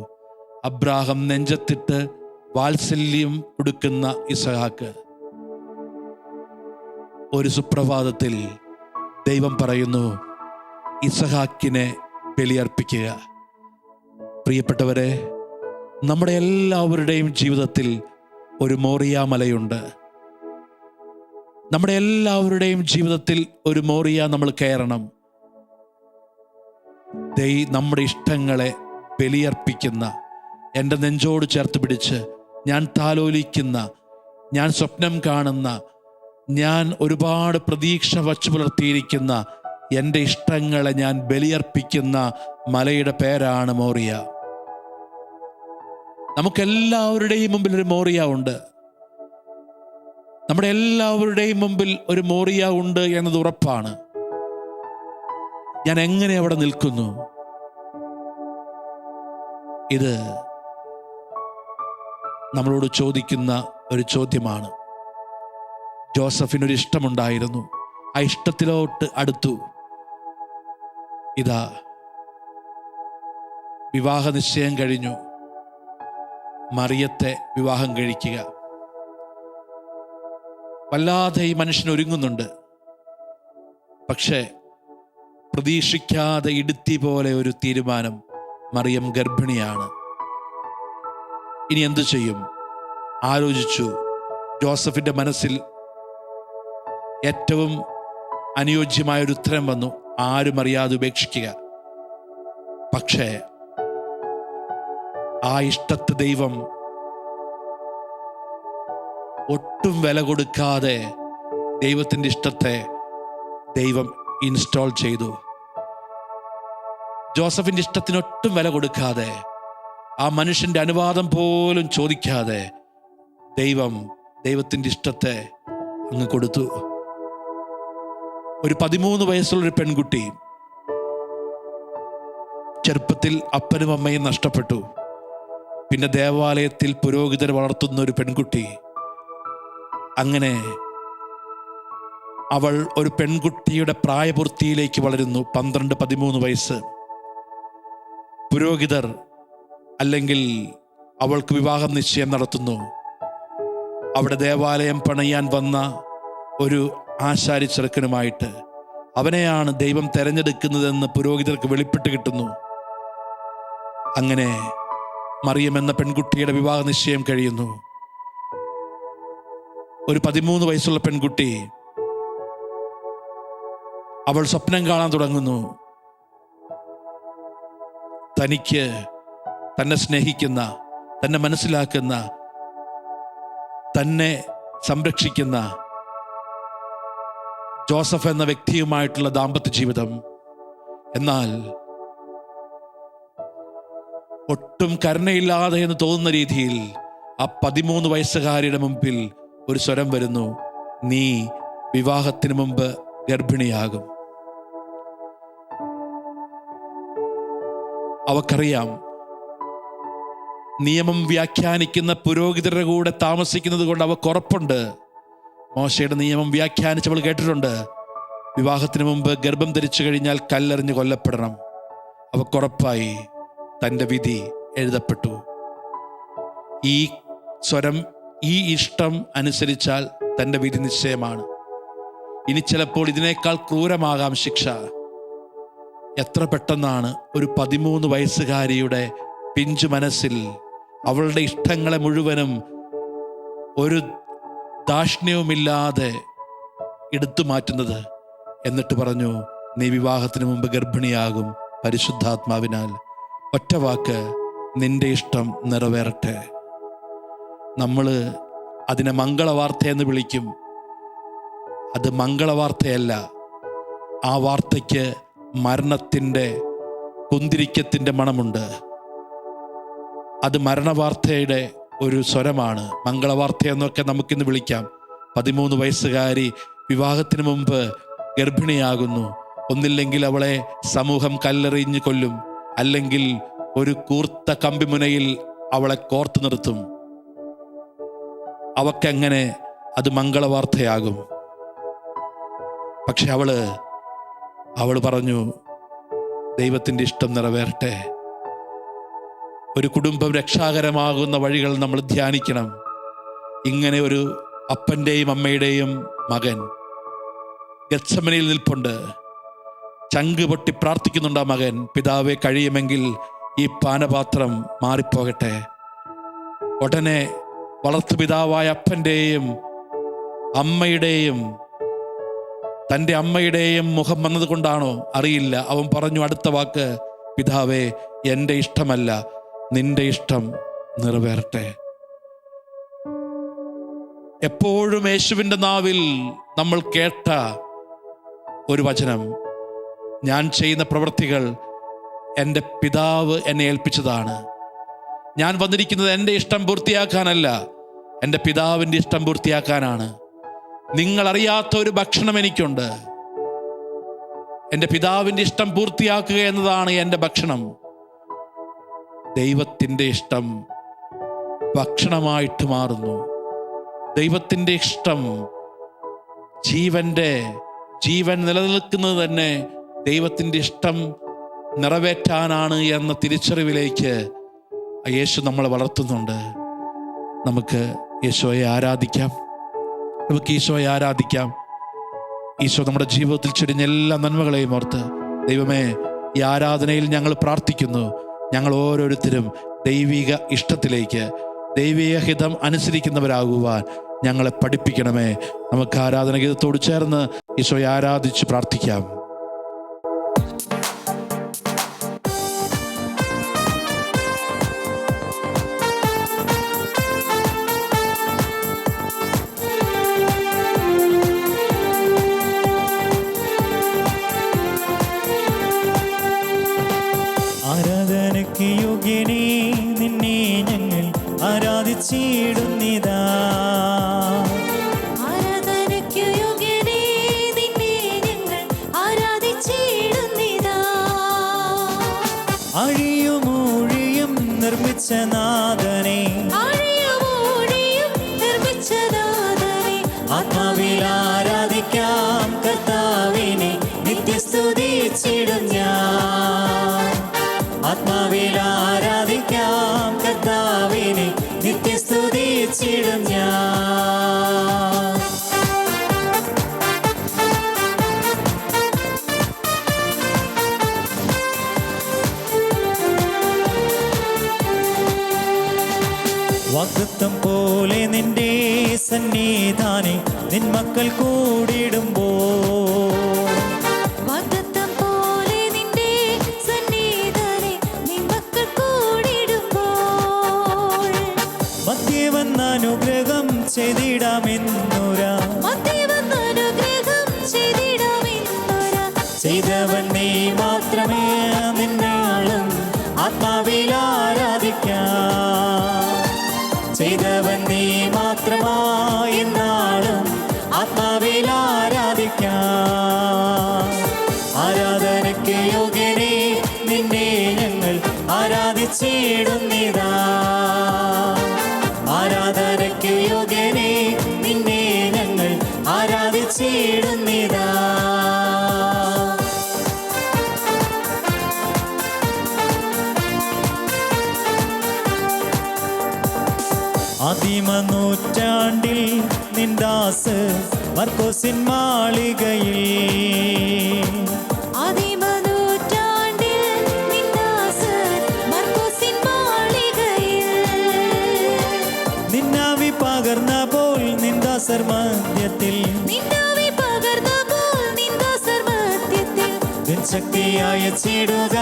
അബ്രാഹാം നെഞ്ചത്തിട്ട് വാത്സല്യം കൊടുക്കുന്ന ഇസഹാക്ക്, ഒരു സുപ്രഭാതത്തിൽ ദൈവം പറയുന്നു, ഇസഹാക്കിനെ ബലിയർപ്പിക്കുക. പ്രിയപ്പെട്ടവരെ, നമ്മുടെ എല്ലാവരുടെയും ജീവിതത്തിൽ ഒരു മോറിയ മലയുണ്ട്. നമ്മുടെ എല്ലാവരുടെയും ജീവിതത്തിൽ ഒരു മോറിയ നമ്മൾ കയറണം. നമ്മുടെ ഇഷ്ടങ്ങളെ ബലിയർപ്പിക്കുന്ന, എൻ്റെ നെഞ്ചോട് ചേർത്ത് പിടിച്ച് ഞാൻ താലോലിക്കുന്ന, ഞാൻ സ്വപ്നം കാണുന്ന, ഞാൻ ഒരുപാട് പ്രതീക്ഷ വച്ചു പുലർത്തിയിരിക്കുന്ന എൻ്റെ ഇഷ്ടങ്ങളെ ഞാൻ ബലിയർപ്പിക്കുന്ന മലയുടെ പേരാണ് മോറിയ. നമുക്കെല്ലാവരുടെയും മുമ്പിൽ ഒരു മോറിയ ഉണ്ട്. നമ്മുടെ എല്ലാവരുടെയും മുമ്പിൽ ഒരു മോറിയ ഉണ്ട് എന്നത് ഉറപ്പാണ്. ഞാൻ എങ്ങനെ അവിടെ നിൽക്കുന്നു? ഇത് നമ്മളോട് ചോദിക്കുന്ന ഒരു ചോദ്യമാണ്. ജോസഫിനൊരു ഇഷ്ടമുണ്ടായിരുന്നു. ആ ഇഷ്ടത്തിലോട്ട് അടുത്തു. ഇതാ വിവാഹ നിശ്ചയം കഴിഞ്ഞു. മറിയത്തെ വിവാഹം കഴിക്കുക. വല്ലാതെ ഈ മനുഷ്യൻ ഒരുങ്ങുന്നുണ്ട്. പക്ഷേ പ്രതീക്ഷിക്കാതെ ഇടുത്തി പോലെ ഒരു തീരുമാനം. മറിയം ഗർഭിണിയാണ്. ഇനി എന്തു ചെയ്യും? ആലോചിച്ചു. ജോസഫിന്റെ മനസ്സിൽ ഏറ്റവും അനുയോജ്യമായൊരു ഉത്തരം വന്നു, ആരും അറിയാതെ ഉപേക്ഷിക്കുക. പക്ഷേ ആ ഇഷ്ടത്തെ ദൈവം ഒട്ടും വില കൊടുക്കാതെ ദൈവത്തിൻ്റെ ഇഷ്ടത്തെ ദൈവം ഇൻസ്റ്റാൾ ചെയ്തു. ജോസഫിന്റെ ഇഷ്ടത്തിനൊട്ടും വില കൊടുക്കാതെ, ആ മനുഷ്യന്റെ അനുവാദം പോലും ചോദിക്കാതെ ദൈവത്തിൻ്റെ ഇഷ്ടത്തെ അങ്ങ് കൊടുത്തു. ഒരു 13 വയസ്സുള്ളൊരു പെൺകുട്ടി, ചെറുപ്പത്തിൽ അപ്പനും അമ്മയും നഷ്ടപ്പെട്ടു. പിന്നെ ദേവാലയത്തിൽ പുരോഹിതർ വളർത്തുന്ന ഒരു പെൺകുട്ടി. അങ്ങനെ അവൾ ഒരു പെൺകുട്ടിയുടെ പ്രായപൂർത്തിയിലേക്ക് വളരുന്നു. 12-13 വയസ്സ്. പുരോഹിതർ അല്ലെങ്കിൽ അവൾക്ക് വിവാഹം നിശ്ചയം നടത്തുന്നു. അവിടെ ദേവാലയം പണിയാൻ വന്ന ഒരു ആശാരി ചെറുക്കനുമായിട്ട് അവനെയാണ് ദൈവം തെരഞ്ഞെടുക്കുന്നതെന്ന് പുരോഹിതർക്ക് വെളിപ്പെട്ട് കിട്ടുന്നു. അങ്ങനെ മറിയം എന്ന പെൺകുട്ടിയുടെ വിവാഹ നിശ്ചയം കഴിയുന്നു. ഒരു 13 വയസ്സുള്ള പെൺകുട്ടി, അവൾ സ്വപ്നം കാണാൻ തുടങ്ങുന്നു. തനിക്ക് തന്നെ സ്നേഹിക്കുന്ന, തന്നെ മനസ്സിലാക്കുന്ന, തന്നെ സംരക്ഷിക്കുന്ന ജോസഫ് എന്ന വ്യക്തിയുമായിട്ടുള്ള ദാമ്പത്യ ജീവിതം. എന്നാൽ ഒട്ടും കരുണയില്ലാതെ എന്ന് തോന്നുന്ന രീതിയിൽ ആ 13 വയസ്സുകാരിയുടെ മുമ്പിൽ ഒരു സ്വരം വരുന്നു, നീ വിവാഹത്തിന് മുമ്പ് ഗർഭിണിയാകും. അവക്കറിയാം, നിയമം വ്യാഖ്യാനിക്കുന്ന പുരോഹിതരുടെ കൂടെ താമസിക്കുന്നത് കൊണ്ട് അവൾക്ക് ഉറപ്പുണ്ട്. മോശയുടെ നിയമം വ്യാഖ്യാനിച്ചവൾ കേട്ടിട്ടുണ്ട്, വിവാഹത്തിന് മുമ്പ് ഗർഭം ധരിച്ചു കഴിഞ്ഞാൽ കല്ലെറിഞ്ഞ് കൊല്ലപ്പെടണം. അവക്കുറപ്പായി തൻ്റെ വിധി എഴുതപ്പെട്ടു. ഈ സ്വരം, ഈ ഇഷ്ടം അനുസരിച്ചാൽ തൻ്റെ വിധി നിശ്ചയമാണ്. ഇനി ചിലപ്പോൾ ഇതിനേക്കാൾ ക്രൂരമാകാം ശിക്ഷ. എത്ര പെട്ടെന്നാണ് ഒരു 13 വയസ്സുകാരിയുടെ പിഞ്ചു മനസ്സിൽ അവളുടെ ഇഷ്ടങ്ങളെ മുഴുവനും ഒരു ദാക്ഷിണ്യവുമില്ലാതെ എടുത്തു മാറ്റുന്നത്. എന്നിട്ട് പറഞ്ഞു, നീ വിവാഹത്തിന് മുമ്പ് ഗർഭിണിയാകും പരിശുദ്ധാത്മാവിനാൽ. ഒറ്റ വാക്ക്, നിന്റെ ഇഷ്ടം നിറവേറട്ടെ. നമ്മൾ അതിനെ മംഗളവാർത്ത എന്ന് വിളിക്കും. അത് മംഗളവാർത്തയല്ല. ആ വാർത്തയ്ക്ക് മരണത്തിൻ്റെ കുന്തിരിക്കത്തിൻ്റെ മണമുണ്ട്. അത് മരണവാർത്തയുടെ ഒരു സ്വരമാണ്. മംഗളവാർത്ത എന്നൊക്കെ നമുക്കിന്ന് വിളിക്കാം. 13 വയസ്സുകാരി വിവാഹത്തിന് മുമ്പ് ഗർഭിണിയാകുന്നു. ഒന്നില്ലെങ്കിൽ അവളെ സമൂഹം കല്ലെറിഞ്ഞ് കൊല്ലും, അല്ലെങ്കിൽ ഒരു കൂർത്ത കമ്പിമുനയിൽ അവളെ കോർത്തു നിർത്തും. അവക്കെങ്ങനെ അത് മംഗളവാർത്തയാകും? പക്ഷെ അവള് പറഞ്ഞു, ദൈവത്തിൻ്റെ ഇഷ്ടം നിറവേറട്ടെ. ഒരു കുടുംബം രക്ഷാകരമാകുന്ന വഴികൾ നമ്മൾ ധ്യാനിക്കണം. ഇങ്ങനെ ഒരു അപ്പൻ്റെയും അമ്മയുടെയും മകൻ ഗത്സമനയിൽ നിൽപ്പുണ്ട്. ചങ്ക് പൊട്ടി പ്രാർത്ഥിക്കുന്നുണ്ട് ആ മകൻ, പിതാവെ കഴിയുമെങ്കിൽ ഈ പാനപാത്രം മാറിപ്പോകട്ടെ. ഉടനെ വളർത്തുപിതാവായ അപ്പൻ്റെയും അമ്മയുടെയും തൻ്റെ അമ്മയുടെയും മുഖം വന്നത് കൊണ്ടാണോ അറിയില്ല, അവൻ പറഞ്ഞു അടുത്ത വാക്ക്, പിതാവേ എൻ്റെ ഇഷ്ടമല്ല, നിന്റെ ഇഷ്ടം നിറവേറട്ടെ. എപ്പോഴും യേശുവിൻ്റെ നാവിൽ നമ്മൾ കേട്ട ഒരു വചനം, ഞാൻ ചെയ്യുന്ന പ്രവൃത്തികൾ എൻ്റെ പിതാവ് എന്നെ ഏൽപ്പിച്ചതാണ്. ഞാൻ വന്നിരിക്കുന്നത് എൻ്റെ ഇഷ്ടം പൂർത്തിയാക്കാനല്ല, എൻ്റെ പിതാവിൻ്റെ ഇഷ്ടം പൂർത്തിയാക്കാനാണ്. നിങ്ങളറിയാത്ത ഒരു ഭക്ഷണം എനിക്കുണ്ട്. എൻ്റെ പിതാവിൻ്റെ ഇഷ്ടം പൂർത്തിയാക്കുക എന്നതാണ് എൻ്റെ ഭക്ഷണം. ദൈവത്തിൻ്റെ ഇഷ്ടം ഭക്ഷണമായിട്ട് മാറുന്നു. ദൈവത്തിൻ്റെ ഇഷ്ടം ജീവൻ നിലനിൽക്കുന്നത് തന്നെ ദൈവത്തിൻ്റെ ഇഷ്ടം നിറവേറ്റാനാണ് എന്ന തിരിച്ചറിവിലേക്ക് യേശു നമ്മളെ വളർത്തുന്നുണ്ട്. നമുക്ക് യേശോയെ ആരാധിക്കാം. ഈശോ നമ്മുടെ ജീവിതത്തിൽ ചൊരിഞ്ഞ എല്ലാ നന്മകളെയും ഓർത്ത്, ദൈവമേ, ഈ ആരാധനയിൽ ഞങ്ങൾ പ്രാർത്ഥിക്കുന്നു, ഞങ്ങൾ ഓരോരുത്തരും ദൈവിക ഇഷ്ടത്തിലേക്ക്, ദൈവിക ഹിതം അനുസരിക്കുന്നവരാകുവാൻ ഞങ്ങളെ പഠിപ്പിക്കണമേ. നമുക്ക് ആരാധന ഗീതത്തോട് ചേർന്ന് ഈശോയെ ആരാധിച്ച് പ്രാർത്ഥിക്കാം. ആരാധനയ്ക്ക് യോഗ്യനേ നിന്നെ ഞങ്ങൾ ആരാധിച്ചിടുന്നിതാ. ആരാധനയ്ക്ക് യോഗ്യനേ നിന്നെ ഞങ്ങൾ ആരാധിച്ചിടുന്നിതാ. അഴിയുമൂഴിയും നിർമ്മിച്ച നാഥനെ, ആഴിയുമൂഴിയും നിർമ്മിച്ച നാഥനെ, ആത്മാവിൽ ആരാധിക്കാം കർത്താവിനെ, നിത്യസ്തുതിച്ചിടും ഞാൻ. ആത്മാവിൽ ആരാധിക്കാം കർത്താവിനെ, നിത്യസ്തുതിച്ചിടും ഞാൻ. വാഗ്ദത്തം പോലെ നിന്റെ സന്നിധാനെ നിൻ മക്കൾ കൂടിടുമ്പോൾ, വാഗ്ദത്തം പോലെ നിന്റെ സന്നിധാനെ നിൻ മക്കൾ കൂടിടുമ്പോൾ, മധ്യേ വന്ന അനുഗ്രഹം ചെയ്തിടാമെന്നൊരാ, മധ്യേ വന്ന് അനുഗ്രഹം ചെയ്തിടാമെന്നൊരാ, ചെയ്തവൻ നീ മാത്രം ആരാധിച്ചിടുന്നിതാ. ആരാധനയ്ക്ക് യോഗ്യനേ നിന്നെ ഞങ്ങൾ ആരാധിച്ചിടുന്നിതാ. ആദിമ നൂറ്റാണ്ടിൽ നിൻദാസ് മർക്കോസിൻ മാളികയിൽ ആദിമനൂറ്റാണ്ടിൽ നിൻദാസൻ മർക്കോസിൻ മാളികയിൽ നിന്നാവി പകർന്നപ്പോൾ നിൻദാസർ മധ്യത്തിൽ നിന്നാവി പകർന്നപ്പോൾ നിൻദാസർ മധ്യത്തിൽ നിൻ ശക്തിയായ ചിടുക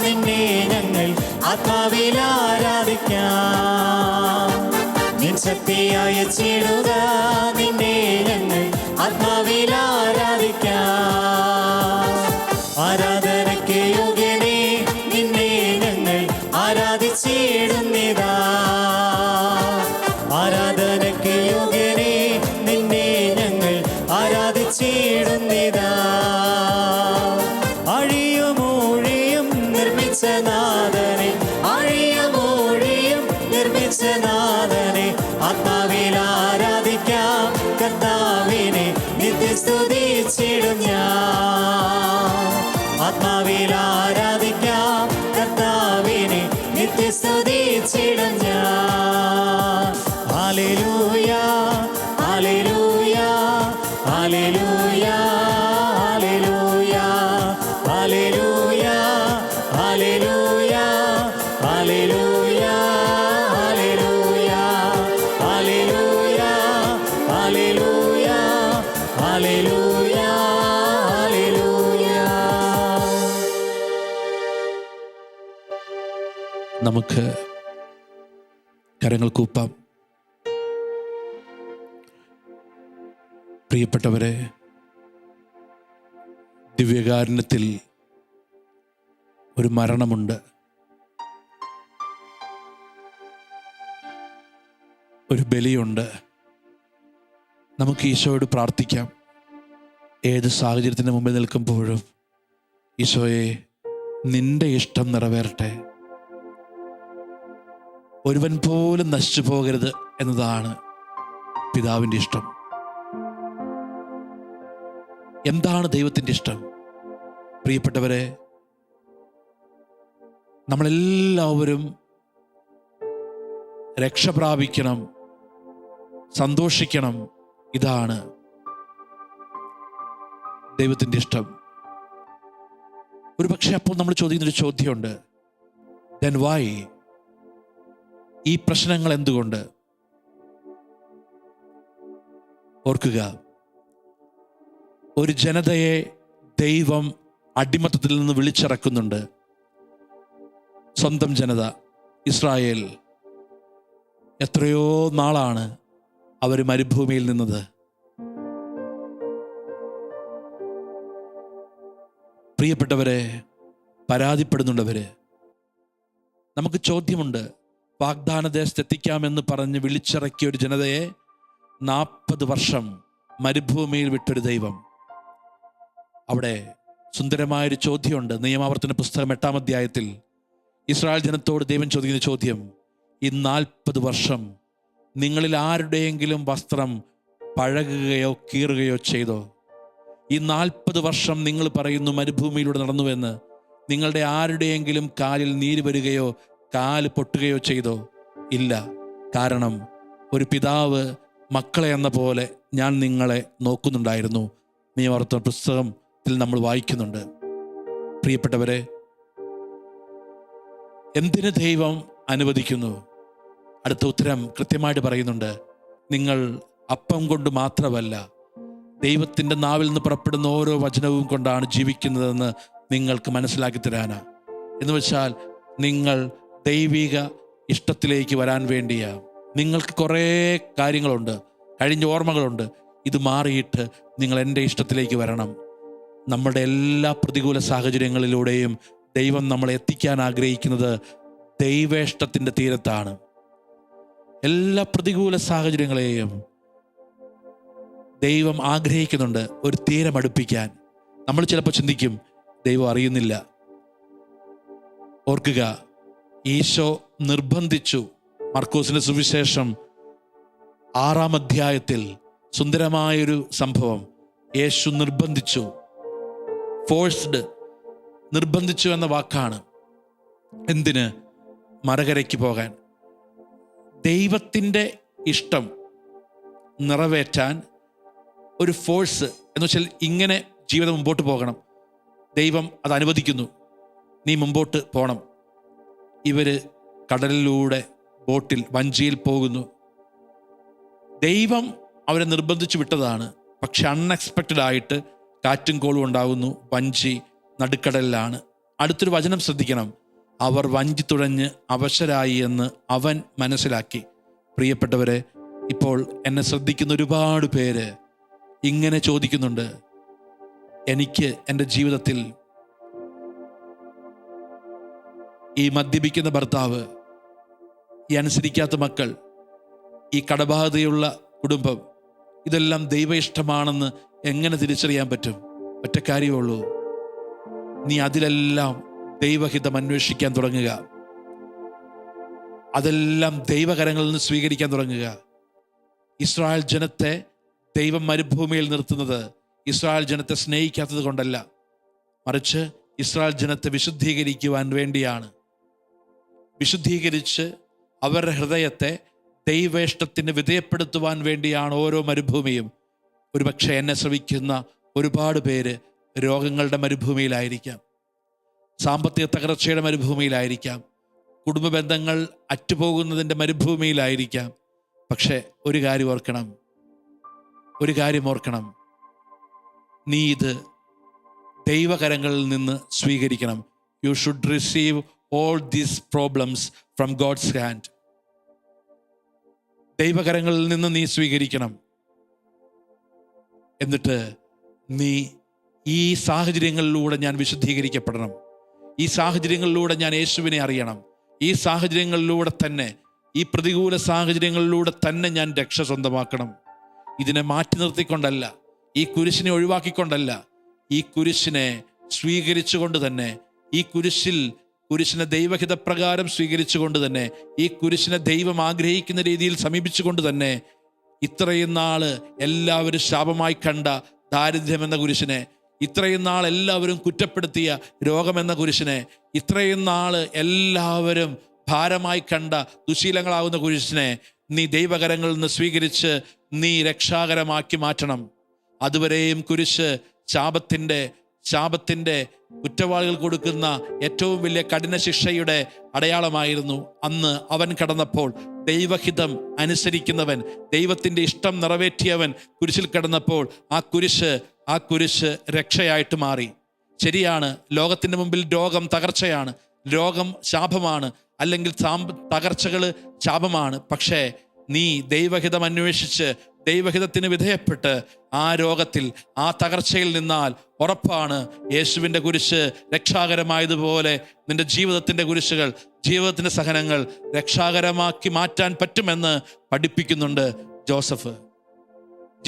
നിന്നെ ഞങ്ങൾ ആത്മാവിൽ ആരാധിക്കാം. നിൻ ശക്തിയായ ചിടുക നിന്നെ ഞങ്ങൾ ആത്മാവിൽ ആരാധിക്കാം. ആരാധനയ്ക്ക് യോഗ്യനേ നിന്നെ ഞങ്ങൾ ആരാധിച്ചിടുന്നിതാ. ആരാധനയ്ക്ക് യോഗ്യനേ നിന്നെ ഞങ്ങൾ ആരാധിച്ചിടുന്നിതാ. അഴിയുമൂഴിയും നിർമ്മിച്ച നാഥനെ, അഴിയുമൂഴിയും നിർമ്മിച്ച നാഥനെ ആത്മാവിൽ ആരാധിക്കാം. കർത്താവിനെ നിത്യസ്തുതിച്ചിടും ഞാൻ. ആത്മാവിൽ ആരാധിക്കാം. കർത്താവിനെ നിത്യസ്തുതിച്ചിടും ഞാൻ. ഹല്ലേലൂയ ഹല്ലേലൂയ ഹല്ലേലൂയ ഹല്ലേലൂയ ഹല്ലേലൂയ ഹല്ലേലൂയ ഹല്ലേലൂയ ഹല്ലേലൂയ ഹല്ലേലൂയ ഹല്ലേലൂയ ഹല്ലേലൂയ. നമുക്ക് കരങ്ങൾ കൂപ്പാം. പ്രിയപ്പെട്ടവരെ, ദിവ്യകാരുണ്യത്തിൽ ഒരു മരണമുണ്ട്. ഒരു ബലിയുണ്ട്. നമുക്ക് ഈശോയോട് പ്രാർത്ഥിക്കാം. ഏത് സാഹചര്യത്തിന് മുമ്പിൽ നിൽക്കുമ്പോഴും ഈശോയെ, നിന്റെ ഇഷ്ടം നിറവേറട്ടെ, ഒരുവൻ പോലും നശിച്ചു പോകരുത് എന്നതാണ് പിതാവിൻ്റെ ഇഷ്ടം. എന്താണ് ദൈവത്തിൻ്റെ ഇഷ്ടം? പ്രിയപ്പെട്ടവരെ, നമ്മളെല്ലാവരും രക്ഷ പ്രാപിക്കണം, സന്തോഷിക്കണം. ഇതാണ് ദൈവത്തിൻ്റെ ഇഷ്ടം. ഒരു പക്ഷേ അപ്പോൾ നമ്മൾ ചോദിക്കുന്നൊരു ചോദ്യമുണ്ട്, then why? ഈ പ്രശ്നങ്ങൾ എന്തുകൊണ്ട്? ഓർക്കുക, ഒരു ജനതയെ ദൈവം അടിമത്തത്തിൽ നിന്ന് വിളിച്ചിറക്കുന്നുണ്ട്. സ്വന്തം ജനത ഇസ്രായേൽ. എത്രയോ നാളാണ് അവർ മരുഭൂമിയിൽ നിന്നത്. പ്രിയപ്പെട്ടവരെ, പരാതിപ്പെടുന്നുണ്ടവര്. നമുക്ക് ചോദ്യമുണ്ട്, വാഗ്ദാന ദേശത്ത് എത്തിക്കാമെന്ന് പറഞ്ഞ് വിളിച്ചിറക്കിയ ഒരു ജനതയെ 40 വർഷം മരുഭൂമിയിൽ വിട്ടൊരു ദൈവം. അവിടെ സുന്ദരമായൊരു ചോദ്യമുണ്ട്. നിയമാവർത്തന പുസ്തകം 8-ാം അധ്യായത്തിൽ ഇസ്രായേൽ ജനത്തോട് ദൈവം ചോദിക്കുന്ന ചോദ്യം, ഈ 40 വർഷം നിങ്ങളിൽ ആരുടെയെങ്കിലും വസ്ത്രം പഴകുകയോ കീറുകയോ ചെയ്തോ? ഈ 40 വർഷം നിങ്ങൾ പറയുന്നു മരുഭൂമിയിലൂടെ നടന്നുവെന്ന്. നിങ്ങളുടെ ആരുടെയെങ്കിലും കാലിൽ നീര് വരികയോ കാല് പൊട്ടുകയോ ചെയ്തോ? ഇല്ല. കാരണം ഒരു പിതാവ് മക്കളെ എന്ന പോലെ ഞാൻ നിങ്ങളെ നോക്കുന്നുണ്ടായിരുന്നു. നിയമാവർത്തന പുസ്തകത്തിൽ നമ്മൾ വായിക്കുന്നുണ്ട്. പ്രിയപ്പെട്ടവരെ, എന്തിന് ദൈവം അനുവദിക്കുന്നു? അടുത്ത ഉത്തരം കൃത്യമായിട്ട് പറയുന്നുണ്ട്. നിങ്ങൾ അപ്പം കൊണ്ട് മാത്രമല്ല, ദൈവത്തിൻ്റെ നാവിൽ നിന്ന് പുറപ്പെടുന്ന ഓരോ വചനവും കൊണ്ടാണ് ജീവിക്കുന്നതെന്ന് നിങ്ങൾക്ക് മനസ്സിലാക്കി തരാനാ. എന്ന് വെച്ചാൽ നിങ്ങൾ ദൈവിക ഇഷ്ടത്തിലേക്ക് വരാൻ വേണ്ടിയാ. നിങ്ങൾക്ക് കുറേ കാര്യങ്ങളുണ്ട്, കഴിഞ്ഞ ഓർമ്മകളുണ്ട്. ഇത് മാറിയിട്ട് നിങ്ങൾ എൻ്റെ ഇഷ്ടത്തിലേക്ക് വരണം. നമ്മുടെ എല്ലാ പ്രതികൂല സാഹചര്യങ്ങളിലൂടെയും ദൈവം നമ്മളെ എത്തിക്കാൻ ആഗ്രഹിക്കുന്നത് ദൈവേഷ്ടത്തിൻ്റെ തീരത്താണ്. എല്ലാ പ്രതികൂല സാഹചര്യങ്ങളെയും ദൈവം ആഗ്രഹിക്കുന്നുണ്ട് ഒരു തീരം അടുപ്പിക്കാൻ. നമ്മൾ ചിലപ്പോൾ ചിന്തിക്കും, ദൈവം അറിയുന്നില്ല. ഓർക്കുക, ഈശോ നിർബന്ധിച്ചു. മർക്കോസിന്റെ സുവിശേഷം 6-ാം അധ്യായത്തിൽ സുന്ദരമായൊരു സംഭവം. യേശു നിർബന്ധിച്ചു, ഫോഴ്സ്ഡ്, നിർബന്ധിച്ചു എന്ന വാക്കാണ്. എന്തിന്? മറുകരയ്ക്ക് പോകാൻ. ദൈവത്തിൻ്റെ ഇഷ്ടം നിറവേറ്റാൻ ഒരു ഫോഴ്സ് എന്ന് വെച്ചാൽ ഇങ്ങനെ ജീവിതം മുമ്പോട്ട് പോകണം. ദൈവം അത് അനുവദിക്കുന്നു, നീ മുമ്പോട്ട് പോകണം. ഇവർ കടലിലൂടെ ബോട്ടിൽ വഞ്ചിയിൽ പോകുന്നു. ദൈവം അവരെ നിർബന്ധിച്ചു വിട്ടതാണ്. പക്ഷെ അൺഎക്സ്പെക്റ്റഡ് ആയിട്ട് കാറ്റും കോളും ഉണ്ടാകുന്നു. വഞ്ചി നടുക്കടലിലാണ്. അടുത്തൊരു വചനം ശ്രദ്ധിക്കണം. അവർ വഞ്ചി തുഴഞ്ഞ് അവശരായി എന്ന് അവൻ മനസ്സിലാക്കി. പ്രിയപ്പെട്ടവരെ, ഇപ്പോൾ എന്നെ ശ്രദ്ധിക്കുന്ന ഒരുപാട് പേര് ഇങ്ങനെ ചോദിക്കുന്നുണ്ട്, എനിക്ക് എൻ്റെ ജീവിതത്തിൽ ഈ മദ്യപിക്കുന്ന ഭർത്താവ്, ഈ അനുസരിക്കാത്ത മക്കൾ, ഈ കടബാധയുള്ള കുടുംബം, ഇതെല്ലാം ദൈവ ഇഷ്ടമാണെന്ന് എങ്ങനെ തിരിച്ചറിയാൻ പറ്റും? ഒറ്റ കാര്യമേ ഉള്ളൂ, നീ അതിലെല്ലാം ദൈവഹിതം അന്വേഷിക്കാൻ തുടങ്ങുക. അതെല്ലാം ദൈവകരങ്ങളിൽ നിന്ന് സ്വീകരിക്കാൻ തുടങ്ങുക. ഇസ്രായേൽ ജനത്തെ ദൈവം മരുഭൂമിയിൽ നിർത്തുന്നത് ഇസ്രായേൽ ജനത്തെ സ്നേഹിക്കാത്തത് കൊണ്ടല്ല, മറിച്ച് ഇസ്രായേൽ ജനത്തെ വിശുദ്ധീകരിക്കുവാൻ വേണ്ടിയാണ്. വിശുദ്ധീകരിച്ച് അവരുടെ ഹൃദയത്തെ ദൈവേഷ്ടത്തിന് വിധേയപ്പെടുത്തുവാൻ വേണ്ടിയാണ് ഓരോ മരുഭൂമിയും. ഒരുപക്ഷെ എന്നെ ശ്രവിക്കുന്ന ഒരുപാട് പേര് രോഗങ്ങളുടെ മരുഭൂമിയിലായിരിക്കാം, സാമ്പത്തിക തകർച്ചയുടെ മരുഭൂമിയിലായിരിക്കാം, കുടുംബ ബന്ധങ്ങൾ അറ്റുപോകുന്നതിൻ്റെ മരുഭൂമിയിലായിരിക്കാം. പക്ഷെ ഒരു കാര്യം ഓർക്കണം, നീ ഇത് ദൈവകരങ്ങളിൽ നിന്ന് സ്വീകരിക്കണം. You should receive all these problems from God's hand. ദൈവകരങ്ങളിൽ നിന്ന് നീ സ്വീകരിക്കണം. എന്നിട്ട് നീ ഈ സാഹചര്യങ്ങളിലൂടെ ഞാൻ വിശുദ്ധീകരിക്കപ്പെടണം, ഈ സാഹചര്യങ്ങളിലൂടെ ഞാൻ യേശുവിനെ അറിയണം, ഈ സാഹചര്യങ്ങളിലൂടെ തന്നെ, ഈ പ്രതികൂല സാഹചര്യങ്ങളിലൂടെ തന്നെ ഞാൻ രക്ഷ സ്വന്തമാക്കണം. ഇതിനെ മാറ്റി നിർത്തിക്കൊണ്ടല്ല, ഈ കുരിശിനെ ഒഴിവാക്കിക്കൊണ്ടല്ല, ഈ കുരിശിനെ സ്വീകരിച്ചുകൊണ്ട് തന്നെ, ഈ കുരിശിനെ ദൈവഹിതപ്രകാരം സ്വീകരിച്ചുകൊണ്ട് തന്നെ, ഈ കുരിശിനെ ദൈവം ആഗ്രഹിക്കുന്ന രീതിയിൽ സമീപിച്ചുകൊണ്ട് തന്നെ, ഇത്രയും നാള് എല്ലാവരും ശാപമായി കണ്ട ദാരിദ്ര്യമെന്ന കുരിശിനെ, ഇത്രയും നാൾ എല്ലാവരും കുറ്റപ്പെടുത്തിയ രോഗമെന്ന കുരിശിനെ, ഇത്രയും നാള് എല്ലാവരും ഭാരമായി കണ്ട ദുശീലങ്ങളാവുന്ന കുരിശിനെ നീ ദൈവകരങ്ങളിൽ നിന്ന് സ്വീകരിച്ച് നീ രക്ഷാകരമാക്കി മാറ്റണം. അതുവരെയും കുരിശ് ശാപത്തിൻ്റെ കുറ്റവാളികൾ കൊടുക്കുന്ന ഏറ്റവും വലിയ കഠിന ശിക്ഷയുടെ അടയാളമായിരുന്നു. അന്ന് അവൻ കടന്നപ്പോൾ, ദൈവഹിതം അനുസരിക്കുന്നവൻ, ദൈവത്തിൻ്റെ ഇഷ്ടം നിറവേറ്റിയവൻ കുരിശിൽ കിടന്നപ്പോൾ ആ കുരിശ് രക്ഷയായിട്ട് മാറി. ശരിയാണ്, ലോകത്തിൻ്റെ മുമ്പിൽ രോഗം തകർച്ചയാണ്, രോഗം ശാപമാണ്, അല്ലെങ്കിൽ തകർച്ചകൾ ശാപമാണ്. പക്ഷേ നീ ദൈവഹിതം അന്വേഷിച്ച് ദൈവഹിതത്തിന് വിധേയപ്പെട്ട് ആ രോഗത്തിൽ, ആ തകർച്ചയിൽ നിന്നാൽ ഉറപ്പാണ് യേശുവിൻ്റെ കുരിശ് രക്ഷാകരമായതുപോലെ നിന്റെ ജീവിതത്തിൻ്റെ കുരിശുകൾ, ജീവിതത്തിൻ്റെ സഹനങ്ങൾ രക്ഷാകരമാക്കി മാറ്റാൻ പറ്റുമെന്ന് പഠിപ്പിക്കുന്നുണ്ട് ജോസഫ്.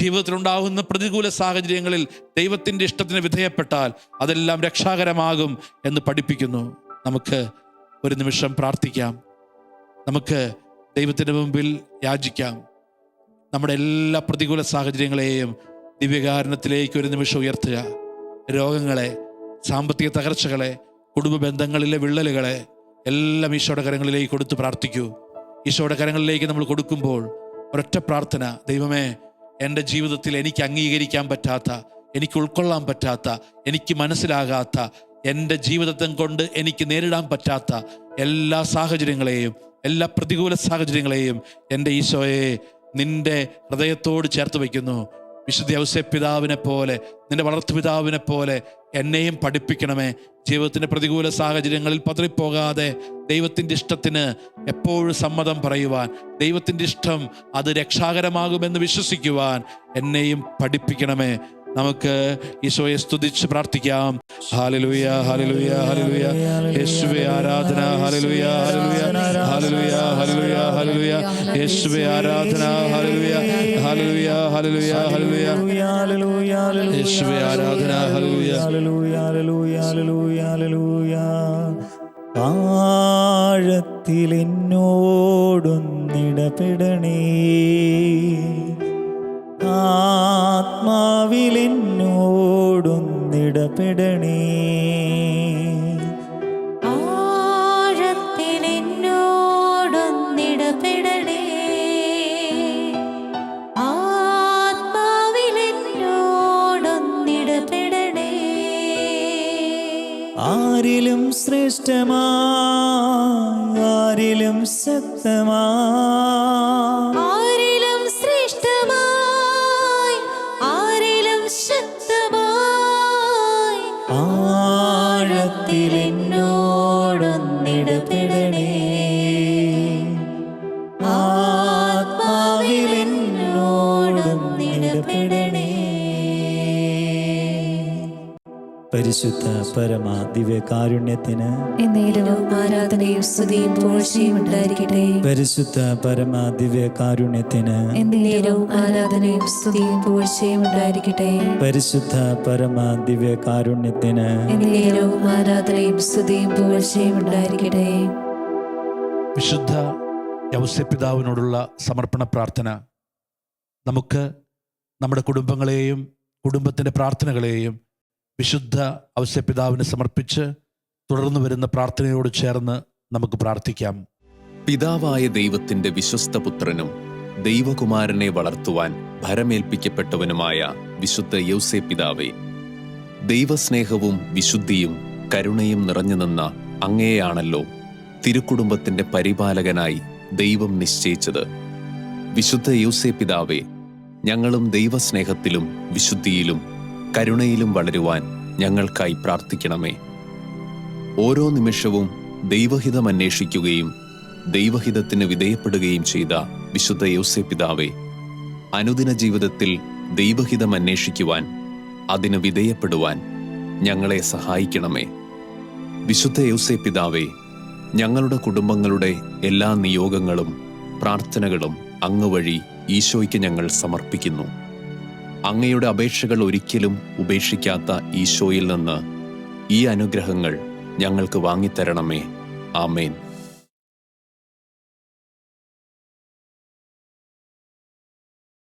ജീവിതത്തിലുണ്ടാകുന്ന പ്രതികൂല സാഹചര്യങ്ങളിൽ ദൈവത്തിൻ്റെ ഇഷ്ടത്തിന് വിധേയപ്പെട്ടാൽ അതെല്ലാം രക്ഷാകരമാകും എന്ന് പഠിപ്പിക്കുന്നു. നമുക്ക് ഒരു നിമിഷം പ്രാർത്ഥിക്കാം. നമുക്ക് ദൈവത്തിൻ്റെ മുമ്പിൽ യാചിക്കാം. നമ്മുടെ എല്ലാ പ്രതികൂല സാഹചര്യങ്ങളെയും ദിവ്യകാരുണ്യത്തിലേക്ക് ഒരു നിമിഷം ഉയർത്തുക. രോഗങ്ങളെ, സാമ്പത്തിക തകർച്ചകളെ, കുടുംബ ബന്ധങ്ങളിലെ വിള്ളലുകളെ എല്ലാം ഈശോയുടെ കരങ്ങളിലേക്ക് കൊടുത്ത് പ്രാർത്ഥിക്കൂ. ഈശോയുടെ കരങ്ങളിലേക്ക് നമ്മൾ കൊടുക്കുമ്പോൾ ഒരൊറ്റ പ്രാർത്ഥന: ദൈവമേ, എൻ്റെ ജീവിതത്തിൽ എനിക്ക് അംഗീകരിക്കാൻ പറ്റാത്ത, എനിക്ക് ഉൾക്കൊള്ളാൻ പറ്റാത്ത, എനിക്ക് മനസ്സിലാകാത്ത, എൻ്റെ ജീവിതത്തെ കൊണ്ട് എനിക്ക് നേരിടാൻ പറ്റാത്ത എല്ലാ സാഹചര്യങ്ങളെയും, എല്ലാ പ്രതികൂല സാഹചര്യങ്ങളെയും എൻ്റെ ഈശോയെ നിന്റെ ഹൃദയത്തോട് ചേർത്ത് വയ്ക്കുന്നു. വിശുദ്ധ ഔസേപ്പിതാവിനെ പോലെ, നിന്റെ വളർത്തുപിതാവിനെ പോലെ എന്നെയും പഠിപ്പിക്കണമേ. ജീവിതത്തിൻ്റെ പ്രതികൂല സാഹചര്യങ്ങളിൽ പതറിപ്പോകാതെ ദൈവത്തിൻ്റെ ഇഷ്ടത്തിന് എപ്പോഴും സമ്മതം പറയുവാൻ, ദൈവത്തിൻ്റെ ഇഷ്ടം അത് രക്ഷാകരമാകുമെന്ന് വിശ്വസിക്കുവാൻ എന്നെയും പഠിപ്പിക്കണമേ. നമുക്ക് ഈശോയെ സ്തുതിച്ച് പ്രാർത്ഥിക്കാം. ഹല്ലേലൂയ, ഹല്ലേലൂയ, ഹല്ലേലൂയ. യേശുവേ ആരാധന. ഹല്ലേലൂയ, ഹല്ലേലൂയ, ഹല്ലേലൂയ, ഹല്ലേലൂയ, ഹല്ലേലൂയ. യേശുവേ ആരാധന. ഹല്ലേലൂയ, ഹല്ലേലൂയ, ഹല്ലേലൂയ, ഹല്ലേലൂയ. യേശുവേ ആരാധന. ഹല്ലേലൂയ, ഹല്ലേലൂയ, ഹല്ലേലൂയ, ഹല്ലേലൂയ, ഹല്ലേലൂയ. എന്നോടൊന്നിടപെടണേ. ആത്മാവിലെന്നോടൊന്നിടപെടണേ. ആഴത്തിൽ എന്നോടൊന്നിടപെടണേ. ആത്മാവിൽ എന്നോടൊന്നിടപെടണേ. ആരിലും ശ്രേഷ്ഠമായി, ആരിലും ശക്തമായി, ആരിലും ശ്രേഷ്ഠമായി, ആരിലും ശക്തമായി, ആഴത്തിൽ എന്നോടൊന്നിടപെടണേ. ആത്മാവിൽ എന്നോടൊന്നിടപെടണേ. പരിശുദ്ധ പരമ ദിവ്യകാരുണ്യത്തിന് എന്നേരവും ആരാധനയും സ്തുതിയും പുകഴ്ചയും ഉണ്ടായിരിക്കട്ടെ. പരിശുദ്ധ പരമ ദിവ്യകാരുണ്യത്തിന് എന്നേരവും ആരാധനയും സ്തുതിയും പുകഴ്ചയും ഉണ്ടായിരിക്കട്ടെ. പരിശുദ്ധ പരമ ദിവ്യകാരുണ്യത്തിന് എന്നേരവും ആരാധനയും സ്തുതിയും പുകഴ്ചയും ഉണ്ടായിരിക്കട്ടെ. വിശുദ്ധ യൗസേപ്പിതാവിനോടുള്ള സമർപ്പണ പ്രാർത്ഥന നമുക്ക് നമ്മുടെ കുടുംബങ്ങളെയും കുടുംബത്തിൻ്റെ പ്രാർത്ഥനകളെയും വിശുദ്ധ ഔസേപ്പിതാവിന് സമർപ്പിച്ച് തുടർന്നു വരുന്ന പ്രാർത്ഥനയോട് ചേർന്ന് നമുക്ക് പ്രാർത്ഥിക്കാം. പിതാവായ ദൈവത്തിന്റെ വിശ്വസ്ത പുത്രനും ദൈവകുമാരനെ വളർത്തുവാൻ ഭരമേൽപ്പിക്കപ്പെട്ടവനുമായ വിശുദ്ധ യൗസേപ്പിതാവേ, ദൈവസ്നേഹവും വിശുദ്ധിയും കരുണയും നിറഞ്ഞു നിന്ന അങ്ങയെയാണല്ലോ തിരുക്കുടുംബത്തിന്റെ പരിപാലകനായി ദൈവം നിശ്ചയിച്ചത്. വിശുദ്ധ യൗസേപ്പിതാവേ, ഞങ്ങളും ദൈവസ്നേഹത്തിലും വിശുദ്ധിയിലും കരുണയിലും വളരുവാൻ ഞങ്ങൾക്കായി പ്രാർത്ഥിക്കണമേ. ഓരോ നിമിഷവും ദൈവഹിതം അന്വേഷിക്കുകയും ദൈവഹിതത്തിന് വിധേയപ്പെടുകയും ചെയ്ത വിശുദ്ധ യൗസേപ്പിതാവേ, അനുദിന ജീവിതത്തിൽ ദൈവഹിതം അന്വേഷിക്കുവാൻ, അതിന് വിധേയപ്പെടുവാൻ ഞങ്ങളെ സഹായിക്കണമേ. വിശുദ്ധ യൗസേപ്പിതാവേ, ഞങ്ങളുടെ കുടുംബങ്ങളുടെ എല്ലാ നിയോഗങ്ങളും പ്രാർത്ഥനകളും അങ്ങ് വഴി ഈശോയ്ക്ക് ഞങ്ങൾ സമർപ്പിക്കുന്നു. അങ്ങയുടെ അപേക്ഷകൾ ഒരിക്കലും ഉപേക്ഷിക്കാത്ത ഈശോയിൽ നിന്ന് ഈ അനുഗ്രഹങ്ങൾ ഞങ്ങൾക്ക് വാങ്ങിത്തരണമേ. ആമേൻ.